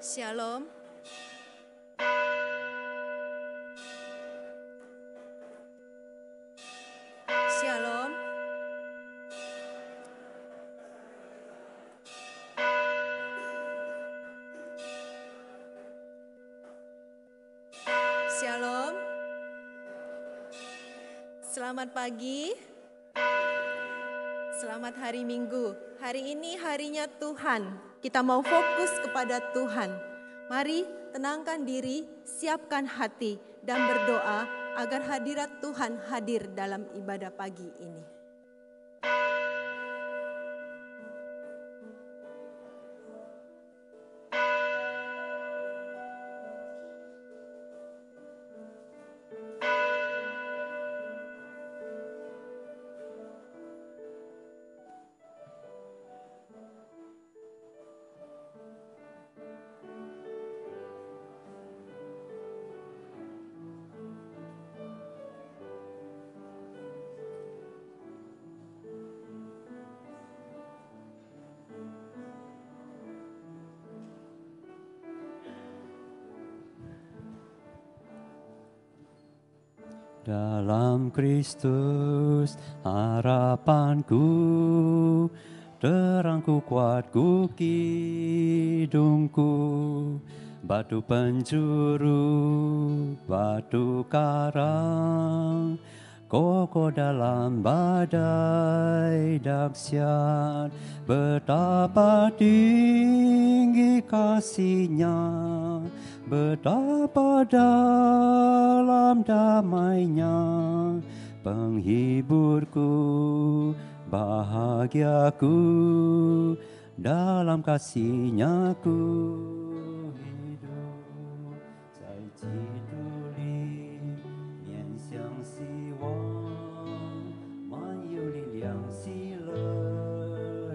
Shalom. Shalom. Shalom. Selamat pagi. Selamat hari Minggu. Hari ini harinya Tuhan. Kita mau fokus kepada Tuhan. Mari tenangkan diri, siapkan hati, dan berdoa agar hadirat Tuhan hadir dalam ibadah pagi ini. Dalam Kristus harapanku, terangku kuatku kidungku, batu penjuru, batu karang, kokoh dalam badai dahsyat, betapa tinggi kasih-Nya, betapa dalam damai-Nya, penghiburku, bahagiaku, dalam kasih-Nya ku hidup. 在基督里面向希望，满有力量喜乐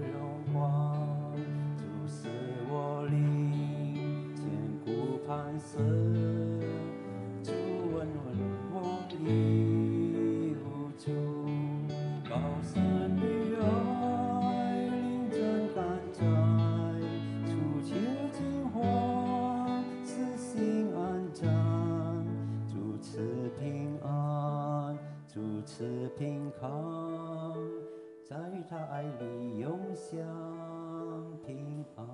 荣光，主使我灵坚固磐石，主稳稳我的无助，高山的爱领真敢在，除却惊慌，使心安详，主赐平安，主赐平康，在他爱里永享平安。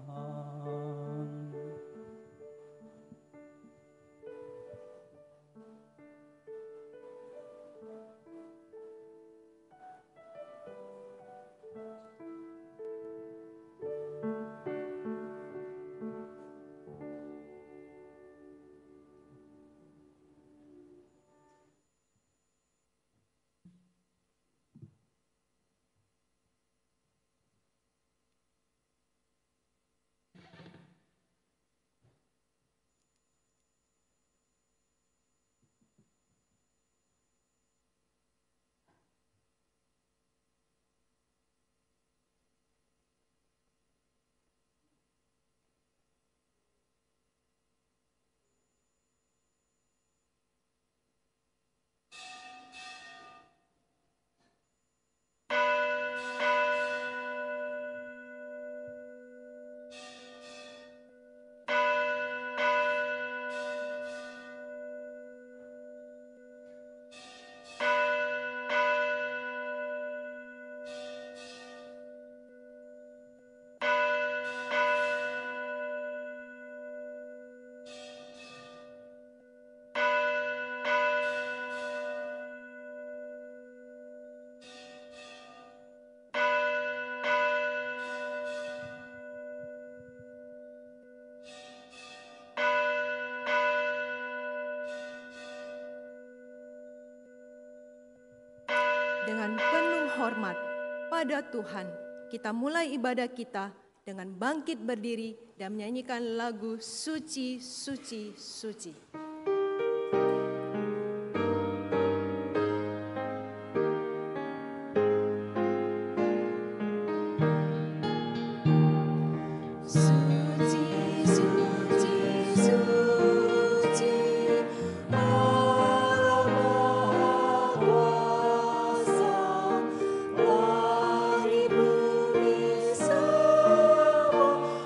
Dengan penuh hormat pada Tuhan, kita mulai ibadah kita dengan bangkit berdiri dan menyanyikan lagu Suci, Suci, Suci.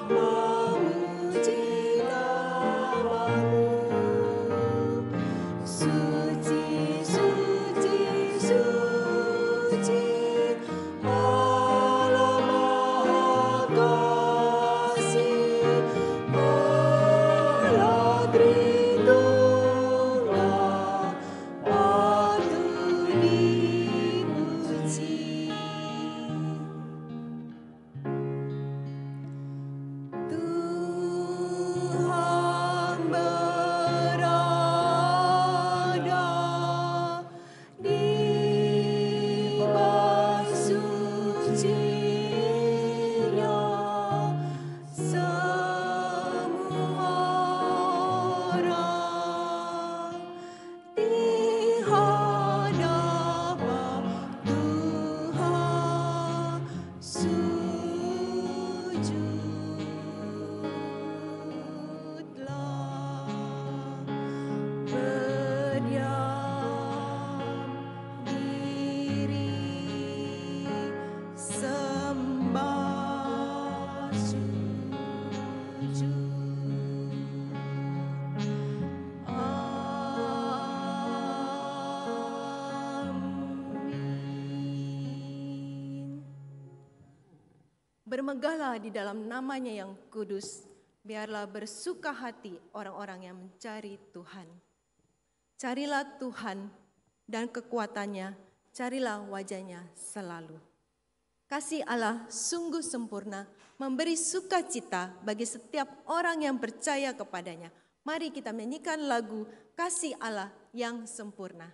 Memuji Bermegahlah di dalam namanya yang kudus. Biarlah bersuka hati orang-orang yang mencari Tuhan. Carilah Tuhan dan kekuatannya, carilah wajahnya selalu. Kasih Allah sungguh sempurna, memberi sukacita bagi setiap orang yang percaya kepadanya. Mari kita menyanyikan lagu Kasih Allah yang Sempurna.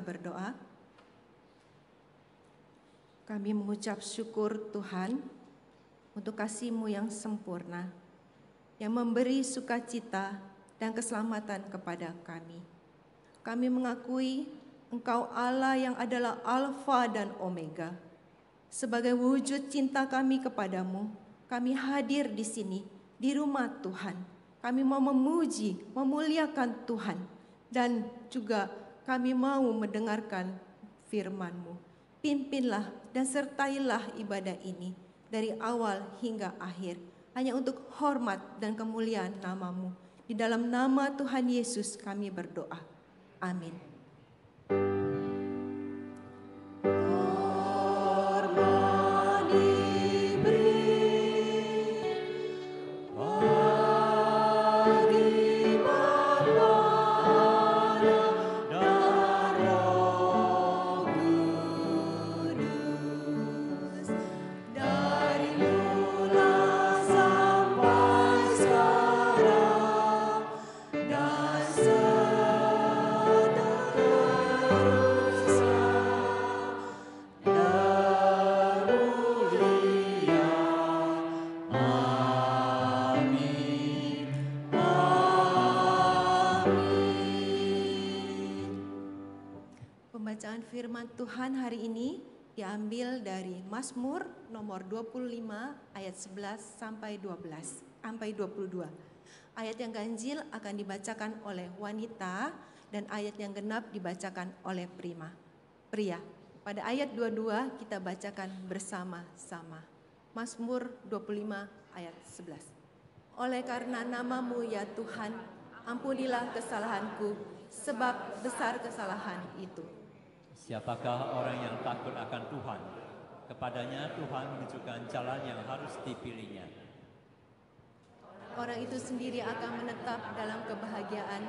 Berdoa. Kami mengucap syukur Tuhan untuk kasih-Mu yang sempurna, yang memberi sukacita dan keselamatan kepada kami. Kami mengakui Engkau Allah yang adalah Alfa dan Omega. Sebagai wujud cinta kami kepadamu, kami hadir di sini, di rumah Tuhan. Kami mau memuji, memuliakan Tuhan, dan juga kami mau mendengarkan firman-Mu. Pimpinlah dan sertailah ibadah ini dari awal hingga akhir, hanya untuk hormat dan kemuliaan nama-Mu. Di dalam nama Tuhan Yesus kami berdoa. Amin. Pembacaan firman Tuhan hari ini diambil dari Mazmur nomor 25 ayat 11 sampai 22. Ayat yang ganjil akan dibacakan oleh wanita dan ayat yang genap dibacakan oleh pria. Pada ayat 22 kita bacakan bersama-sama. Mazmur 25 ayat 11. Oleh karena nama-Mu ya Tuhan, ampunilah kesalahanku, sebab besar kesalahan itu. Siapakah orang yang takut akan Tuhan? Kepadanya Tuhan menunjukkan jalan yang harus dipilihnya. Orang itu sendiri akan menetap dalam kebahagiaan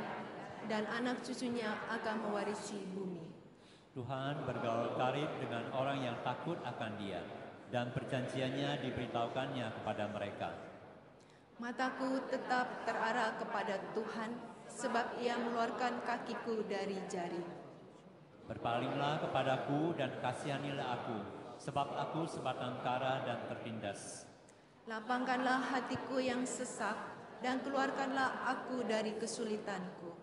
dan anak cucunya akan mewarisi bumi. Tuhan bergaul karib dengan orang yang takut akan Dia, dan perjanjiannya diberitahukannya kepada mereka. Mataku tetap terarah kepada Tuhan, sebab Ia mengeluarkan kakiku dari jari. Berpalinglah kepadaku dan kasihanilah aku, sebab aku sebatang kara dan tertindas. Lapangkanlah hatiku yang sesak, dan keluarkanlah aku dari kesulitanku.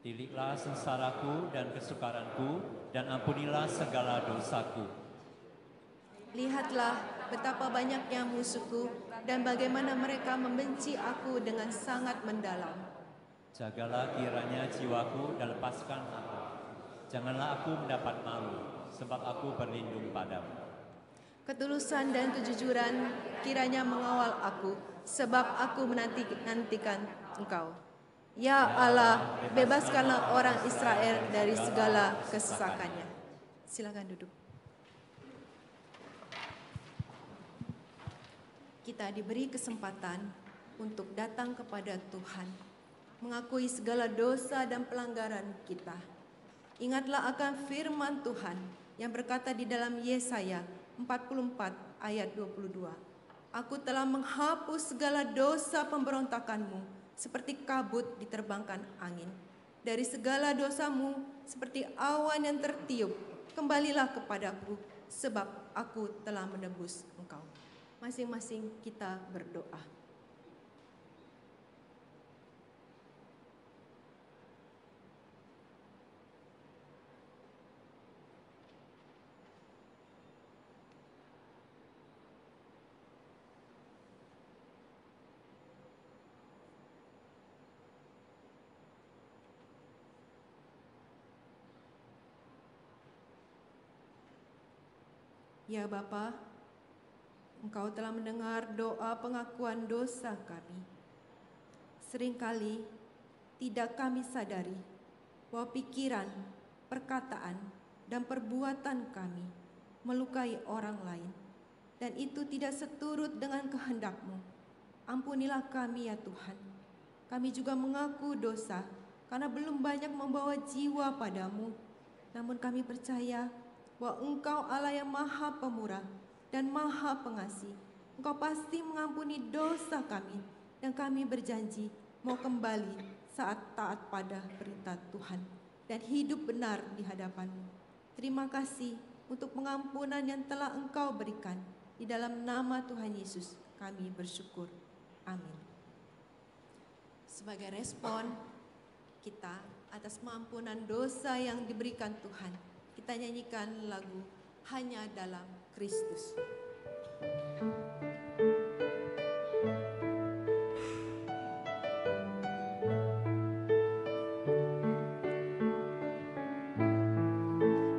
Tiliklah sengsaraku dan kesukaranku, dan ampunilah segala dosaku. Lihatlah betapa banyaknya musuhku, dan bagaimana mereka membenci aku dengan sangat mendalam. Jagalah kiranya jiwaku dan lepaskan aku. Janganlah aku mendapat malu, sebab aku berlindung padamu. Ketulusan dan kejujuran kiranya mengawal aku, sebab aku menantikan Engkau. Ya Allah, bebaskanlah orang Israel dari segala kesesakannya. Silakan duduk. Kita diberi kesempatan untuk datang kepada Tuhan, mengakui segala dosa dan pelanggaran kita. Ingatlah akan firman Tuhan yang berkata di dalam Yesaya 44 ayat 22. Aku telah menghapus segala dosa pemberontakanmu seperti kabut diterbangkan angin. Dari segala dosamu seperti awan yang tertiup, kembalilah kepadaku sebab aku telah menebus engkau. Masing-masing kita berdoa. Ya Bapa, Engkau telah mendengar doa pengakuan dosa kami. Seringkali tidak kami sadari bahwa pikiran, perkataan, dan perbuatan kami melukai orang lain, dan itu tidak seturut dengan kehendak-Mu. Ampunilah kami ya Tuhan. Kami juga mengaku dosa karena belum banyak membawa jiwa padamu. Namun kami percaya bahwa Engkau Allah yang Maha Pemurah dan Maha Pengasih. Engkau pasti mengampuni dosa kami, dan kami berjanji mau kembali saat taat pada perintah Tuhan dan hidup benar di hadapan-Mu. Terima kasih untuk pengampunan yang telah Engkau berikan. Di dalam nama Tuhan Yesus kami bersyukur. Amin. Sebagai respon kita atas pengampunan dosa yang diberikan Tuhan, kita nyanyikan lagu Hanya Dalam Kristus.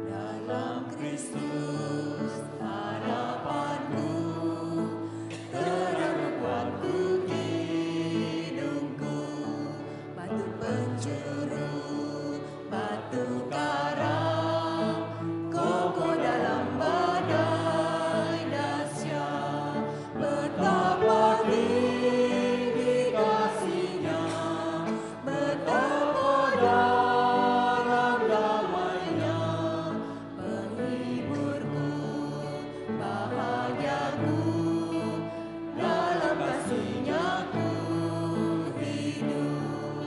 Dalam Kristus harapanku, terang kuatku hidupku, Batu penjuru, batu karang, kokoh dalam badai dahsyat, betapa tinggi kasih-Nya, betapa dalam damai-Nya, penghiburku, bahagiaku, dalam kasih-Nya ku hidup.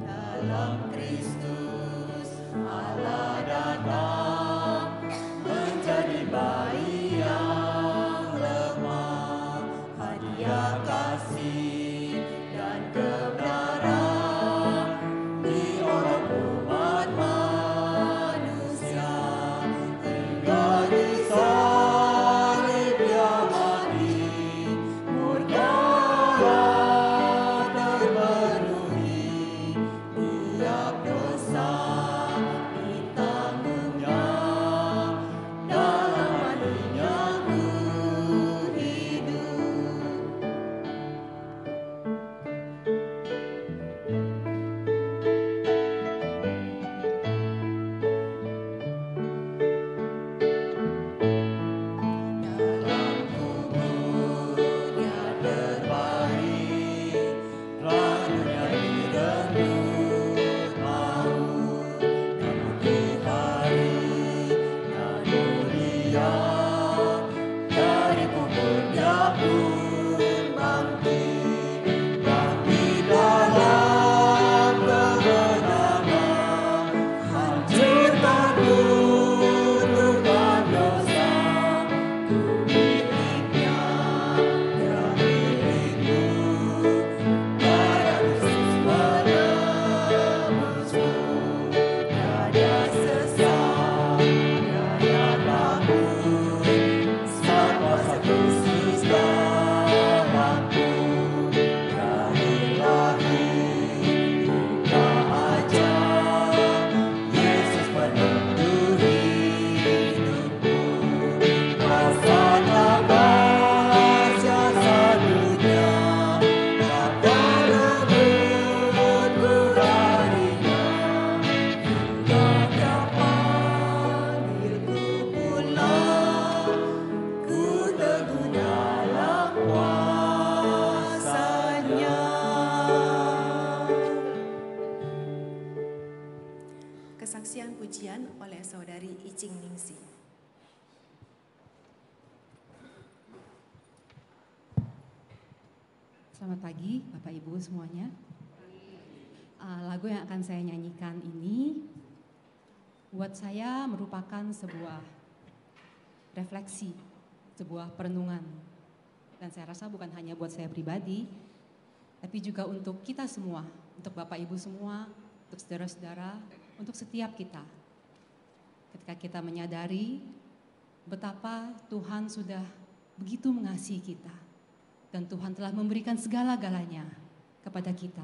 Dalam Kristus Allah datang menjadi bayi yang lemah, hadiah kasih dan kebenaran di orang umat manusia. pujian oleh saudari Icing Ningsih. Selamat pagi Bapak Ibu semuanya. Lagu yang akan saya nyanyikan ini buat saya merupakan sebuah refleksi, sebuah perenungan. Dan saya rasa bukan hanya buat saya pribadi, tapi juga untuk kita semua, untuk Bapak Ibu semua, untuk saudara-saudara, untuk setiap kita. Ketika kita menyadari betapa Tuhan sudah begitu mengasihi kita, dan Tuhan telah memberikan segala-galanya kepada kita.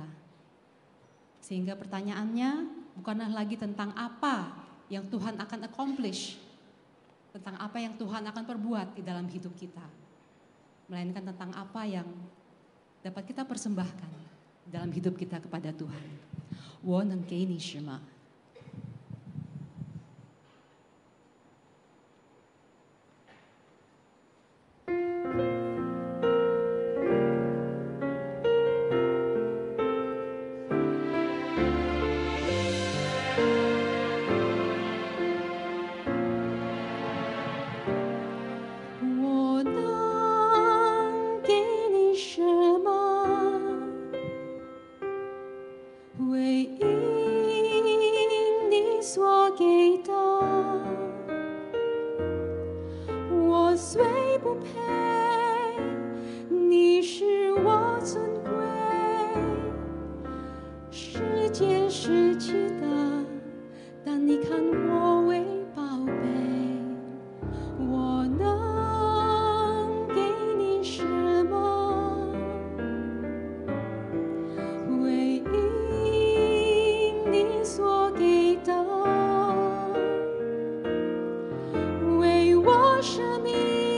Sehingga pertanyaannya bukanlah lagi tentang apa yang Tuhan akan accomplish, tentang apa yang Tuhan akan perbuat di dalam hidup kita, melainkan tentang apa yang dapat kita persembahkan dalam hidup kita kepada Tuhan. 我能给你什么？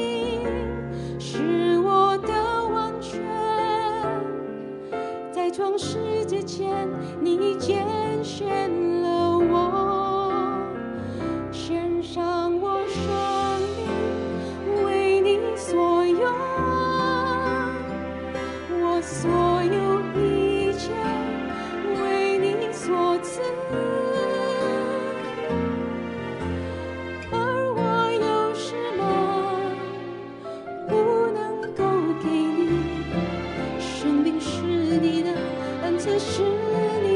是你的，但却是你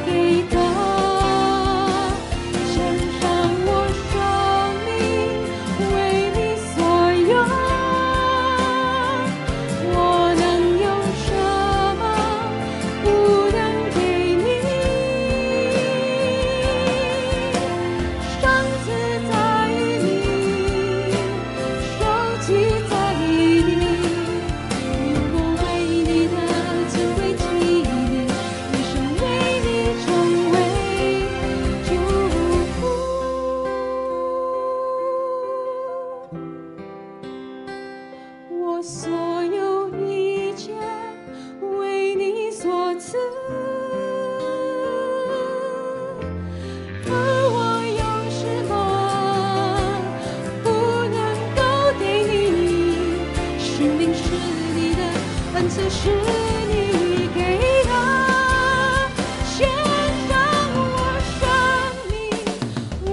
给的。所有一切为你所赐，而我有什么不能够给你？生命是你的，恩赐是你给的，献上我生命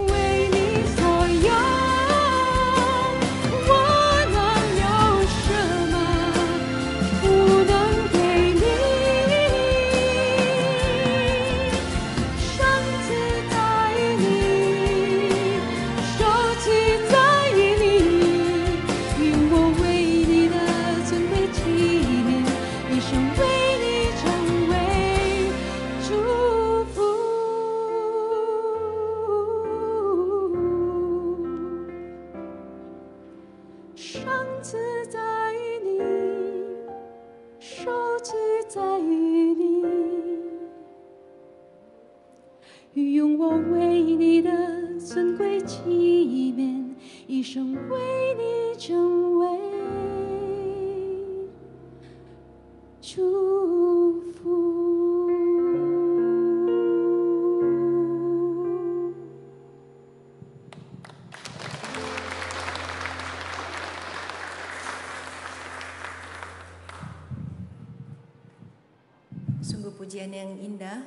为你所有。我能有什么不能给你？生自在于你，受记在于你，愿我为你的尊贵纪念，一生为你成为祝福。生自在于你，受记在于你，用我为你的尊贵纪念，一生为你成为祝福。Sungguh pujian yang indah.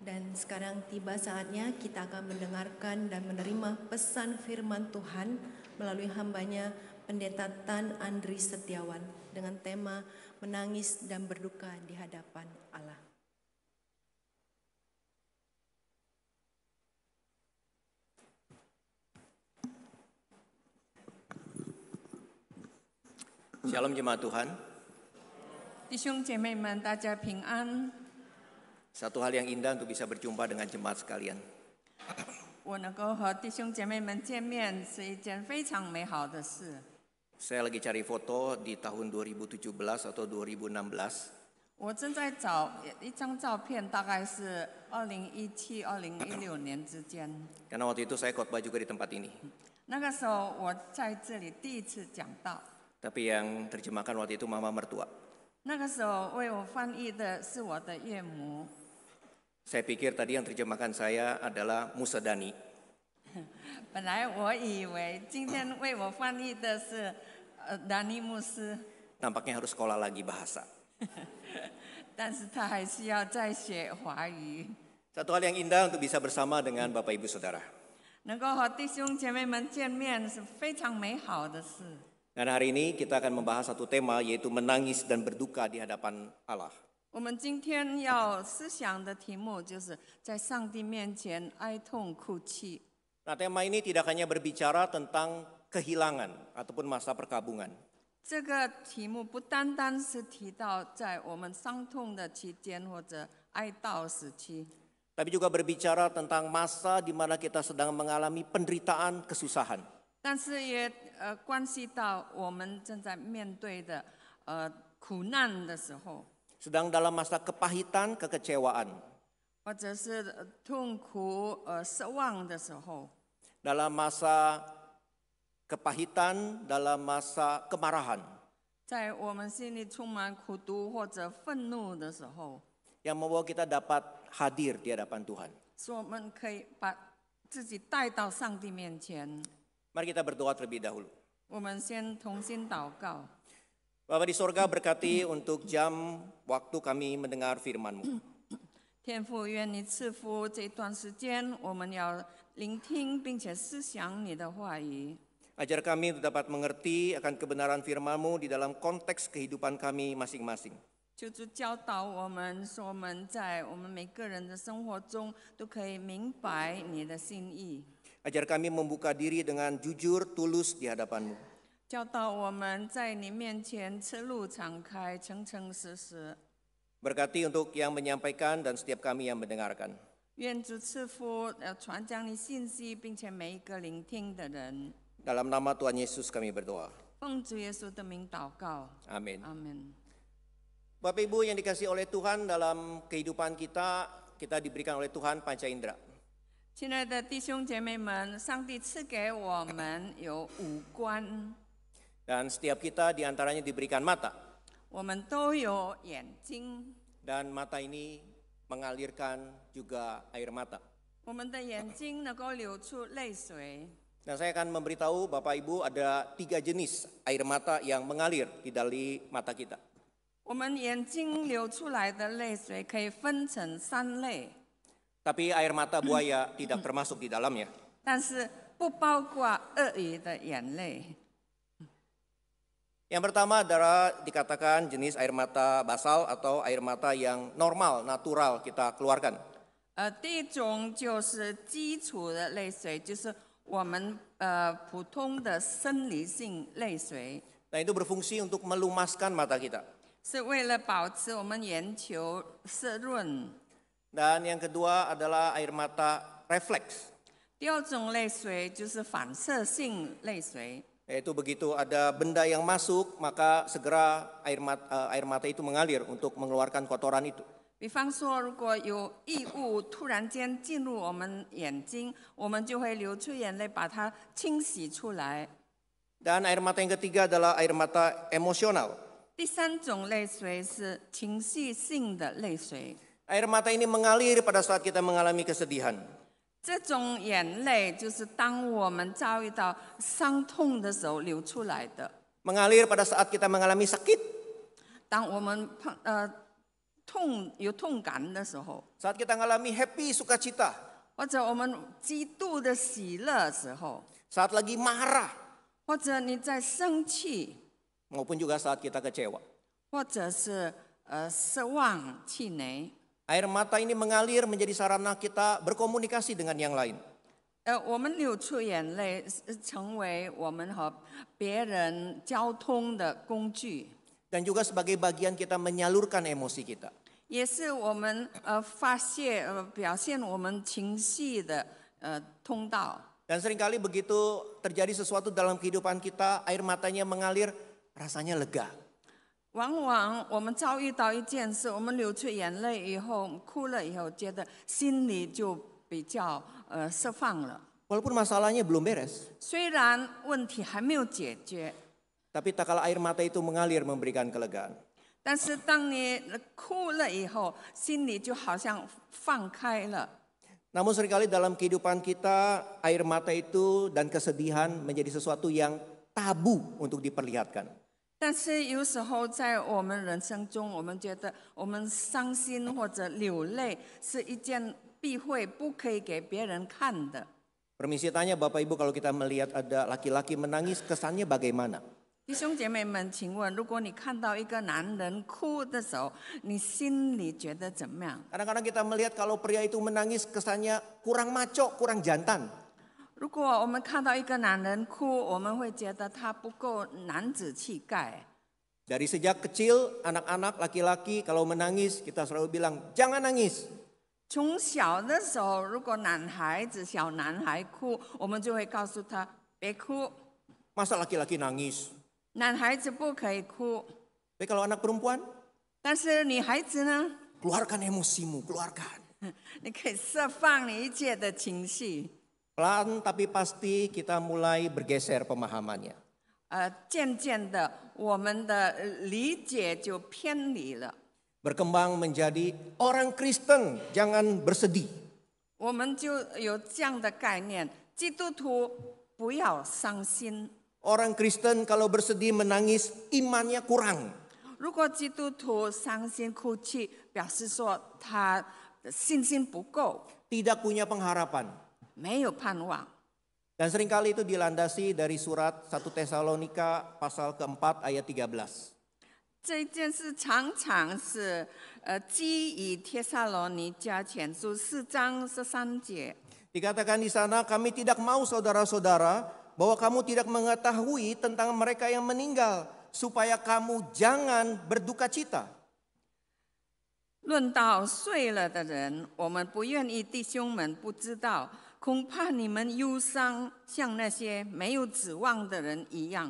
Dan sekarang tiba saatnya kita akan mendengarkan dan menerima pesan firman Tuhan melalui hambanya Pendeta Tan Andri Setiawan dengan tema menangis dan berduka di hadapan Allah. Shalom jemaat Tuhan. 弟兄姐妹们，大家平安。 Satu hal yang indah untuk bisa berjumpa dengan jemaat sekalian. 我能够和弟兄姐妹们见面，是一件非常美好的事。 Saya lagi cari foto di tahun 2017 atau 2016. 我正在找一张照片，大概是2017、2016年之间。 Karena waktu itu saya khotbah juga di tempat ini. 那个时候我在这里第一次讲道， Tapi yang terjemahkan waktu itu mama mertua. 那个时候为我翻译的是我的岳母。 Saya pikir tadi yang terjemahkan saya adalah Musa Dani. 本来我以为今天为我翻译的是达尼牧师， Nampaknya harus sekolah lagi bahasa. 但是他还是要再学华语。 Satu hal yang indah untuk bisa bersama dengan Bapak Ibu Saudara. 能够和弟兄姐妹们见面是非常美好的事。 Dan hari ini kita akan membahas satu tema yaitu menangis dan berduka di hadapan Allah. 我们今天要思想的题目就是在上帝面前哀痛哭泣。 Nah, tema ini tidak hanya berbicara tentang kehilangan ataupun masa perkabungan. 这个题目不单单是提到在我们伤痛的期间或者哀悼时期， Tapi juga berbicara tentang masa di mana kita sedang mengalami penderitaan, kesusahan. 但是也关系到我们正在面对的苦难的时候， Sedang dalam masa kepahitan, kekecewaan. 或者是痛苦失望的时候， Dalam masa kepahitan, dalam masa kemarahan. 在我们心里充满苦毒或者愤怒的时候， Yang membawa kita dapat hadir di hadapan Tuhan. 所以我们可以把自己带到上帝面前。 Mari kita berdoa terlebih dahulu. 我们先同心祷告。 Bapa di sorga, berkati untuk jam waktu kami mendengar firman-Mu. 天父，愿你赐福这段时间，我们要聆听并且思想你的话语。 Ajar kami untuk dapat mengerti akan kebenaran firman-Mu di dalam konteks kehidupan kami masing-masing. 求主教导我们，说我们在我们每个人的生活中都可以明白你的心意。 Ajar kami membuka diri dengan jujur, tulus di hadapan-Mu. 教导我们在你面前赤露敞开，诚诚实实。 Berkati untuk yang menyampaikan dan setiap kami yang mendengarkan. 愿主赐福传讲你信息，并且每一个聆听的人。 Dalam nama Tuhan Yesus kami berdoa. 奉主耶稣的名祷告， Amin. 阿门。 Bapak Ibu yang dikasihi oleh Tuhan, dalam kehidupan kita, kita diberikan oleh Tuhan panca indera. 亲爱的弟兄姐妹们，上帝赐给我们有五官。Dan setiap kita diantaranya diberikan mata. 我们都有眼睛， Dan mata ini mengalirkan juga air mata. 我们的眼睛能够流出泪水。 Dan saya akan memberitahu Bapak Ibu ada 3 jenis air mata yang mengalir di dari mata kita. 我们眼睛流出来的泪水可以分成3类， Tapi air mata buaya tidak termasuk di dalamnya. 但是不包括鳄鱼的眼泪。 Yang pertama adalah dikatakan jenis air mata basal atau air mata yang normal, natural kita keluarkan. 第一种就是基础的泪水，就是我们普通的生理性泪水， Nah itu berfungsi untuk melumaskan mata kita. 是为了保持我们眼球湿润。 Dan yang kedua adalah air mata refleks. 第二种泪水就是反射性泪水， Yaitu begitu ada benda yang masuk, maka segera air mata itu mengalir untuk mengeluarkan kotoran itu. 比方说，如果有异物突然间进入我们眼睛，我们就会流出眼泪把它清洗出来。 Dan air mata yang ketiga adalah air mata emosional. 第三种泪水是情绪性的泪水， Air mata ini mengalir pada saat kita mengalami kesedihan. 这种眼泪就是当我们遭遇到伤痛的时候流出来的。 Mengalir pada saat kita mengalami sakit. 当我们有痛感的时候， Saat kita mengalami happy, sukacita. 或者我们极度的喜乐的时候， Saat lagi marah. 或者你在生气， Maupun juga saat kita kecewa. 或者是失望、气馁。 Air mata ini mengalir menjadi sarana kita berkomunikasi dengan yang lain. 我们流出眼泪，成为我们和别人交通的工具， Dan juga sebagai bagian kita menyalurkan emosi kita. 也是我们发泄、表现我们情绪的通道。 Dan seringkali begitu terjadi sesuatu dalam kehidupan kita, air matanya mengalir, rasanya lega. 往往我们遭遇到一件事，我们流出眼泪以后，哭了以后，觉得心里就比较释放了。 Walaupun masalahnya belum beres. 虽然问题还没有解决， Tapi tak kala air mata itu mengalir memberikan kelegaan. 但是当你哭了以后，心里就好像放开了。 Namun seringkali dalam kehidupan kita, air mata itu dan kesedihan menjadi sesuatu yang tabu untuk diperlihatkan. 但是有时候在我们人生中，我们觉得我们伤心或者流泪是一件避讳，不可以给别人看的。 Permisi tanya Bapak Ibu, kalau kita melihat ada laki-laki menangis, kesannya bagaimana? 弟兄姐妹们，请问，如果你看到一个男人哭的时候，你心里觉得怎么样？ Kadang-kadang kita melihat kalau pria itu menangis, kesannya kurang maco, kurang jantan. 如果我们看到一个男人哭，我们会觉得他不够男子气概。 Dari sejak kecil, anak-anak laki-laki kalau menangis, kita selalu bilang, jangan nangis. 从小的时候，如果小男孩哭，我们就会告诉他别哭， Masa laki-laki nangis? 男孩子不可以哭。 Tapi kalau anak perempuan, 但是女孩子呢， keluarkan emosimu, keluarkan. 你可以释放你一切的情绪。 Pelan tapi pasti kita mulai bergeser pemahamannya. 渐渐的，我们的理解就偏离了。 Berkembang menjadi orang Kristen, jangan bersedih. 我们就有这样的概念：基督徒不要伤心。 Orang Kristen kalau bersedih menangis, imannya kurang. 如果基督徒伤心哭泣，表示说他的信心不够， Tidak punya pengharapan. 没有盼望。 Dan seringkali itu dilandasi dari surat 1 Tesalonika pasal keempat ayat 13. 这件事常常是基于帖撒罗尼迦前书4章13节。 Dikatakan di sana, kami tidak mau saudara-saudara bahwa kamu tidak mengetahui tentang mereka yang meninggal, supaya kamu jangan berduka cita. 论到睡了的人，我们不愿意弟兄们不知道，恐怕你们忧伤，像那些没有指望的人一样。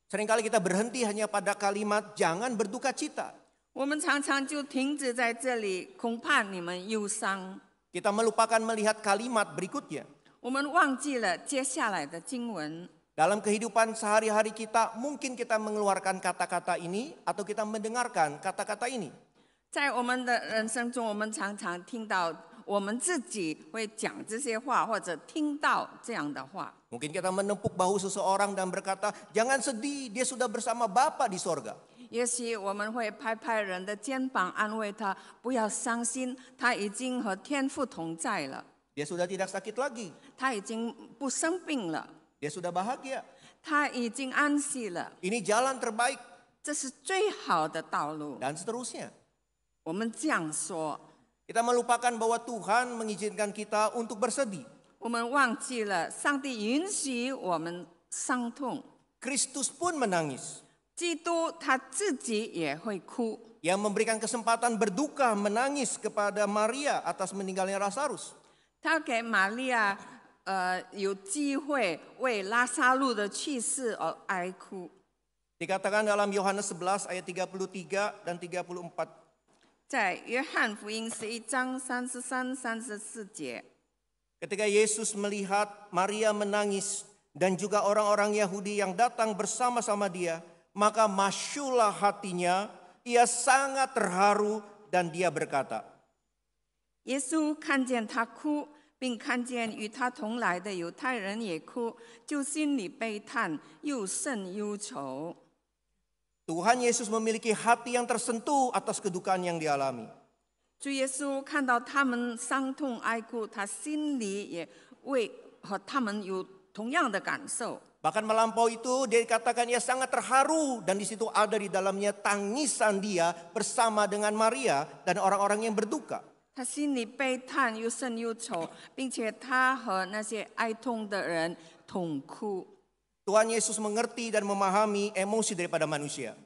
Seringkali kita berhenti hanya pada kalimat jangan berduka cita. 我们常常就停止在这里，恐怕你们忧伤。 Kita melupakan melihat kalimat berikutnya. 我们忘记了接下来的经文。Dalam kehidupan sehari-hari kita, mungkin kita mengeluarkan kata-kata ini atau kita mendengarkan kata-kata ini. 在我们的人生中，我们常常听到我们自己会讲这些话，或者听到这样的话。 Mungkin kita menepuk bahu seseorang dan berkata, jangan sedih, dia sudah bersama Bapa di sorga. 也许我们会拍拍人的肩膀，安慰他，不要伤心，他已经和天父同在了， Dia sudah tidak sakit lagi, 他已经不生病了， dia sudah bahagia. 他已经安息了， Ini jalan terbaik 这是最好的道路。 dan seterusnya. 我们这样说， Kita melupakan bahwa Tuhan mengizinkan kita untuk bersedih. 我们忘记了上帝允许我们伤痛， Kristus pun menangis. 基督他自己也会哭。 Yang memberikan kesempatan berduka menangis kepada Maria atas meninggalnya Lazarus. 他给玛利亚有机会为拉撒路的去世而哀哭。 Dikatakan dalam Yohanes 11 ayat 33 dan 34. 在约翰福音11章33、34节， Ketika Yesus melihat Maria menangis dan juga orang-orang Yahudi yang datang bersama-sama dia, maka masyulah hatinya, ia sangat terharu dan dia berkata, 耶稣看见他哭，并看见与他同来的犹太人也哭，就心里悲叹，又甚忧愁。 Tuhan Yesus memiliki hati yang tersentuh atas kedukaan yang dialami. 主耶稣看到他们伤痛哀哭，他心里也为和他们有同样的感受。 Bahkan melampau itu dia dikatakan ia sangat terharu dan di situ ada di dalamnya tangisan dia bersama dengan Maria dan orang-orang yang berduka. 他心里悲叹又甚忧愁，并且他和那些哀痛的人同哭。 Tuhan Yesus mengerti dan memahami emosi daripada manusia.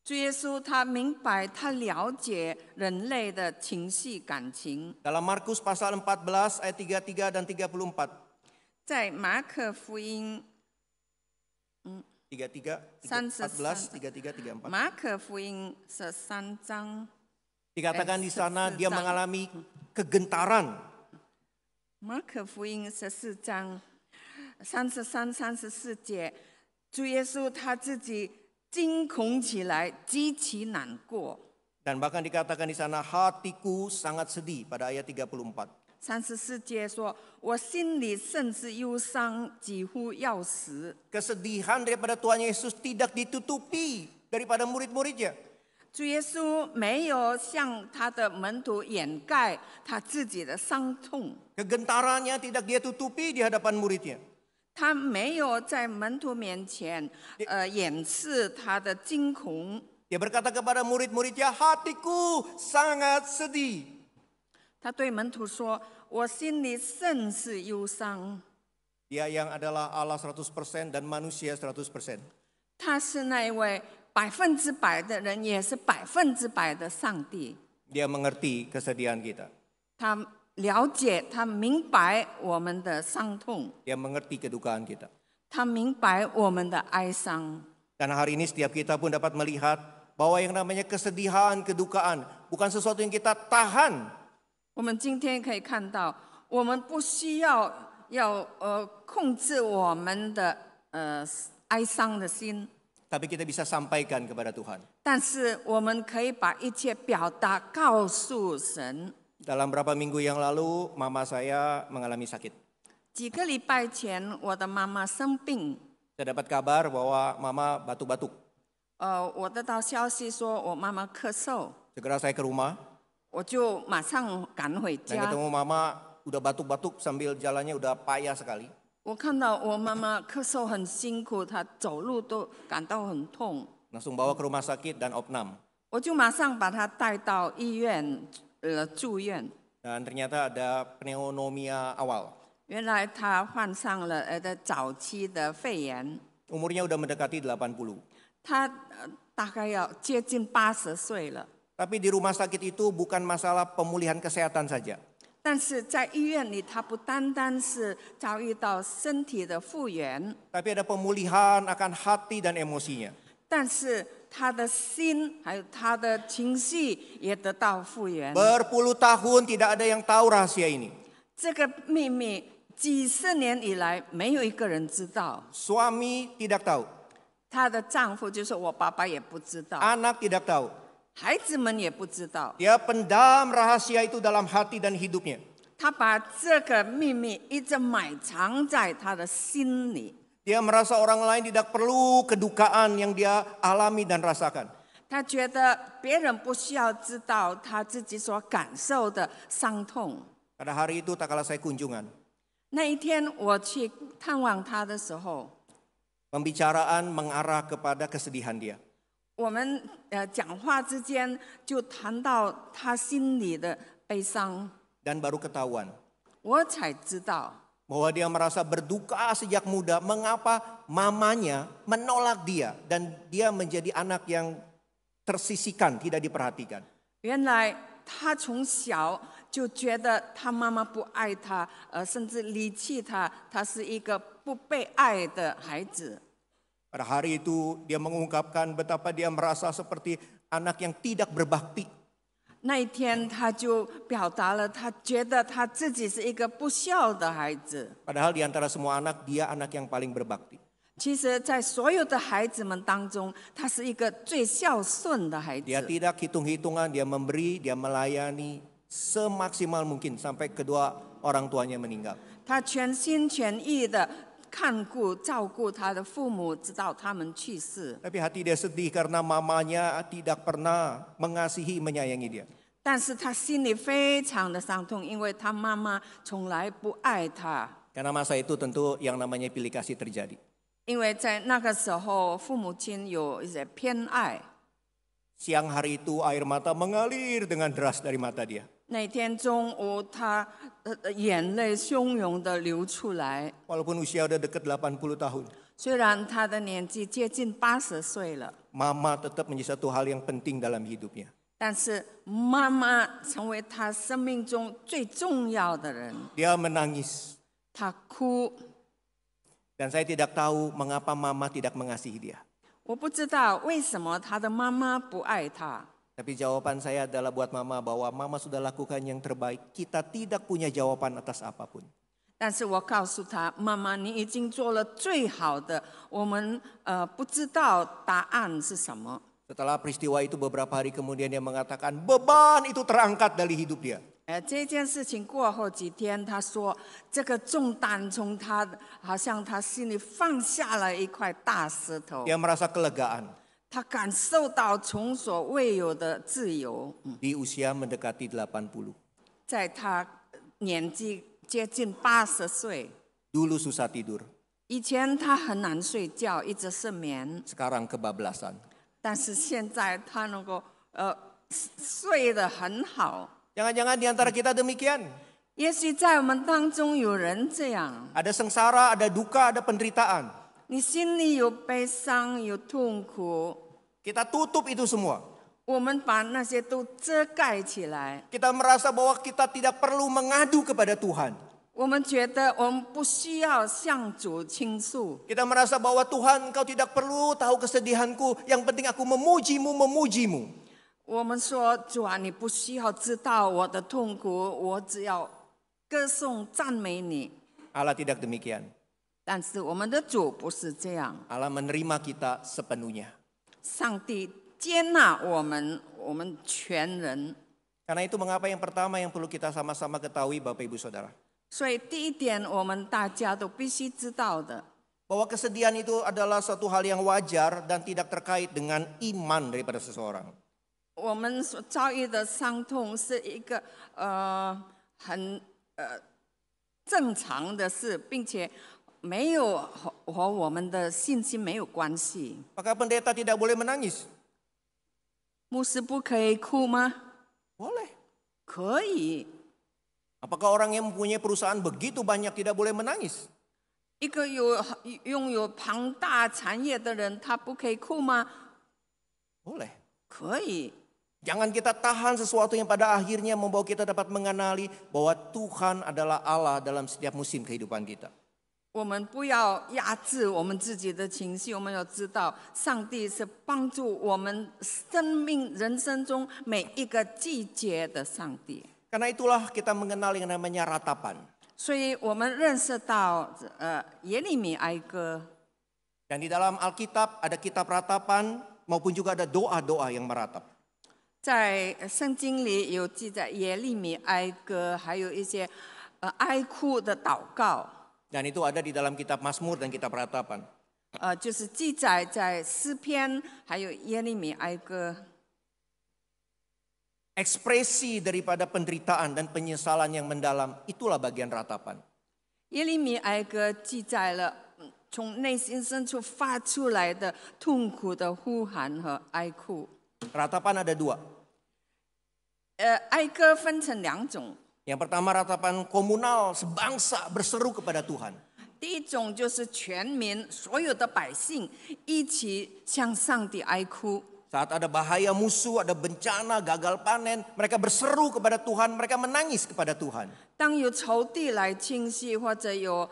主耶稣他明白，他了解人类的情绪感情。 Dalam Markus pasal 14 ayat 33 dan 34. 在马可福音 33, 33. 14, 33, 34. 马可福音13章， Dikatakan di sana dia 14 章 mengalami kegentaran. 马可福音14章33、34节，主耶稣他自己惊恐起来，极其难过。 Dan bahkan dikatakan di sana hatiku sangat sedih pada ayat 34. 34节说：“我心里甚是忧伤，几乎要死。” Kesedihan daripada Tuhan Yesus tidak ditutupi daripada murid-muridnya. 主耶稣没有向他的门徒掩盖他自己的伤痛， Kegentarannya tidak dia tutupi di hadapan muridnya. 他没有在门徒面前掩饰他的惊恐。 Dia berkata kepada murid-muridnya, hatiku sangat sedih. 他对门徒说：“我心里甚是忧伤。” Dia yang adalah Allah 100% dan manusia 100%. 他是那一位100%的人，也是100%的上帝。 Dia mengerti kesedihan kita. 他了解，他明白我们的伤痛， Dia mengerti kedukaan kita. 他明白我们的哀伤。 Dan hari ini setiap kita pun dapat melihat bahwa yang namanya kesedihan, kedukaan bukan sesuatu yang kita tahan. 我们今天可以看到，我们不需要控制我们的哀伤的心， Tapi kita bisa sampaikan kepada Tuhan. 但是我们可以把一切表达告诉神。 Dalam beberapa minggu yang lalu, mama saya mengalami sakit. 几个礼拜前，我的妈妈生病， Saya dapat kabar bahwa mama batuk-batuk. 我得到消息说我妈妈咳嗽， Segera saya ke rumah 我就马上赶回 dan 家。 ketemu mama udah batuk-batuk sambil jalannya udah payah sekali. 我看到我妈妈咳嗽很辛苦，她走路都感到很痛， Langsung bawa ke rumah sakit dan opnam. 我就马上把她带到医院住院。 Dan ternyata ada pneumonia awal. 原来她患上了早期的肺炎， Umurnya udah mendekati 80. 她大概要接近80岁了。 Tapi di rumah sakit itu bukan masalah pemulihan kesehatan saja. 但是在医院里，她不单单是遭遇到身体的复原， Tapi ada pemulihan akan hati dan emosinya. 但是她的心还有她的情绪也得到复原。 Berpuluh tahun tidak ada yang tahu rahasia ini. 这个秘密几十年以来没有一个人知道， suami tidak tahu, 她的丈夫就是我爸爸也不知道， anak tidak tahu. 孩子们也不知道。 Dia pendam rahasia itu dalam hati dan hidupnya. 他把这个秘密一直埋藏在他的心里。 Dia merasa orang lain tidak perlu kedukaan yang dia alami dan rasakan. 他觉得别人不需要知道他自己所感受的伤痛。 Pada hari itu tak kalah saya kunjungan. 那一天我去探望他的时候， Pembicaraan mengarah kepada kesedihan dia. 我们讲话之间就谈到他心里的悲伤， Dan baru ketahuan 我才知道 bahwa dia merasa berduka sejak muda. Mengapa mamanya menolak dia dan dia menjadi anak yang tersisihkan, tidak diperhatikan. 原来他从小就觉得他妈妈不爱他，甚至离弃他，他是一个不被爱的孩子。 Pada hari itu dia mengungkapkan betapa dia merasa seperti anak yang tidak berbakti. 那一天，他就表达了他觉得他自己是一个不孝的孩子。 Padahal di antara semua anak, dia anak yang paling berbakti. 其实，在所有的孩子们当中，他是一个最孝顺的孩子。 Dia tidak hitung-hitungan, dia memberi, dia melayani semaksimal mungkin sampai kedua orang tuanya meninggal. 他全心全意的看顾、照顾他的父母，直到他们去世。 Tapi hati dia sedih karena mamanya tidak pernah mengasihi, menyayangi dia. 但是他心里非常的伤痛，因为他妈妈从来不爱他。 Karena masa itu tentu yang namanya pilih kasih terjadi. 因为在那个时候，父母亲有一些偏爱。 Siang hari itu air mata mengalir dengan deras dari mata dia. 那天中午，他眼泪汹涌的流出来。 Walaupun usia udah dekat 80 tahun. 虽然他的年纪接近80岁了， Mama tetap menjadi satu hal yang penting dalam hidupnya. 但是妈妈成为他生命中最重要的人。 Dia menangis. 他哭， Dan saya tidak tahu mengapa mama tidak mengasihi dia. 我不知道为什么他的妈妈不爱他。 Tapi jawaban saya adalah buat mama bahwa mama sudah lakukan yang terbaik. Kita tidak punya jawaban atas apapun. 但是我告诉他，妈妈，你已经做了最好的，我们不知道答案是什么。 Setelah peristiwa itu beberapa hari kemudian dia mengatakan beban itu terangkat dari hidup dia. 这件事情过后几天，他说这个重担从他好像他心里放下了一块大石头， Dia merasa kelegaan 他感受到从所未有的自由。 di usia mendekati 80. 在他年纪接近80岁， Dulu susah tidur, 以前他很难睡觉，一直失眠， sekarang kebablasan. 但是现在他能够睡得很好。 Jangan-jangan di antara kita demikian. 也许在我们当中有人这样， Ada sengsara, ada duka, ada penderitaan. 你心里有悲伤，有痛苦， Kita tutup itu semua. 我们把那些都遮盖起来。 Kita merasa bahwa kita tidak perlu mengadu kepada Tuhan. 我们觉得我们不需要向主倾诉， Kita merasa bahwa Tuhan, Engkau tidak perlu tahu kesedihanku. Yang penting aku memujimu, memujimu. 我们说主啊，你不需要知道我的痛苦，我只要歌颂赞美你。 Allah tidak demikian. 但是我们的主不是这样， Allah menerima kita sepenuhnya. 上帝接纳我们，我们全人。 Karena itu mengapa yang pertama yang perlu kita sama-sama ketahui Bapak Ibu Saudara. 所以第一点，我们大家都必须知道的， Bahwa kesedihan itu adalah suatu hal yang wajar dan tidak terkait dengan iman daripada seseorang. 我们所遭遇的伤痛是一个很正常的事，并且没有和我们的信心没有关系。 Maka pendeta tidak boleh menangis? 牧师不可以哭吗？ Boleh. 可以。 Apakah orang yang mempunyai perusahaan begitu banyak tidak boleh menangis? 一个拥有庞大产业的人，他不可以哭吗？ Boleh. 可以。 Jangan kita tahan sesuatu yang pada akhirnya membawa kita dapat mengenali bahwa Tuhan adalah Allah dalam setiap musim kehidupan kita. 我们不要压制我们自己的情绪，我们要知道，上帝是帮助我们生命人生中每一个季节的上帝。 Karena itulah kita mengenal yang namanya ratapan. 所以我们认识到耶利米哀歌。 Dan di dalam Alkitab ada kitab ratapan maupun juga ada doa-doa yang meratap. 在圣经里有记载耶利米哀歌，还有一些哀哭的祷告， Dan itu ada di dalam kitab Mazmur dan kitab ratapan. 就是记载在诗篇还有耶利米哀歌。 Ekspresi daripada penderitaan dan penyesalan yang mendalam, itulah bagian ratapan. 耶利米哀歌记载了从内心深处发出来的痛苦的呼喊和哀哭。 Ratapan ada dua. 哀歌分成两种， Yang pertama ratapan komunal sebangsa berseru kepada Tuhan. 第一种就是全民所有的百姓一起向上帝哀哭。 Saat ada bahaya musuh, ada bencana, gagal panen, mereka berseru kepada Tuhan, mereka menangis kepada Tuhan. 当有仇敌来侵袭，或者有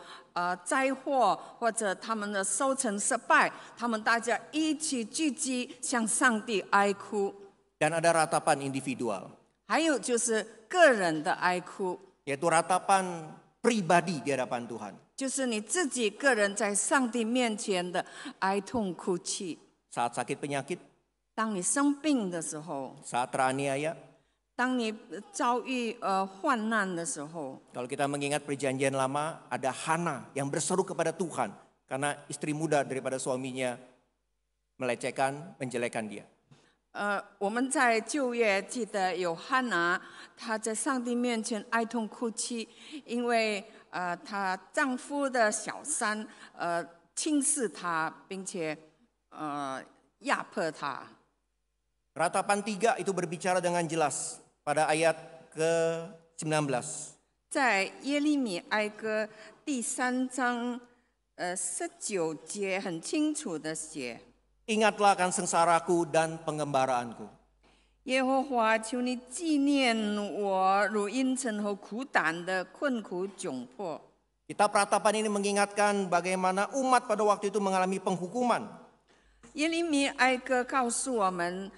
灾祸，或者他们的收成失败，他们大家一起聚集向上帝哀哭。 Dan ada ratapan individual, 还有就是个人的哀哭， yaitu ratapan pribadi di hadapan Tuhan. 就是你自己个人在上帝面前的哀痛哭泣。 Saat sakit penyakit, 当你生病的时候， saat teraniaya. 当你遭遇患难的时候， Kalau kita mengingat perjanjian lama, ada Hana yang berseru kepada Tuhan karena istri muda daripada suaminya melecehkan, menjelekan dia. 我们在旧约记得有汉拿，她在上帝面前哀痛哭泣，因为她丈夫的小三轻视她，并且压迫她。 Ratapan 3 itu berbicara dengan jelas pada ayat ke-19. 在耶利米哀歌第3章19节很清楚的写。 Ingatlah akan sengsaraku dan pengembaraanku. 耶和华，求你纪念我如阴沉和苦胆的困苦窘迫。 Kitab Ratapan ini mengingatkan bagaimana umat pada waktu itu mengalami penghukuman. 耶利米哀歌告诉我们，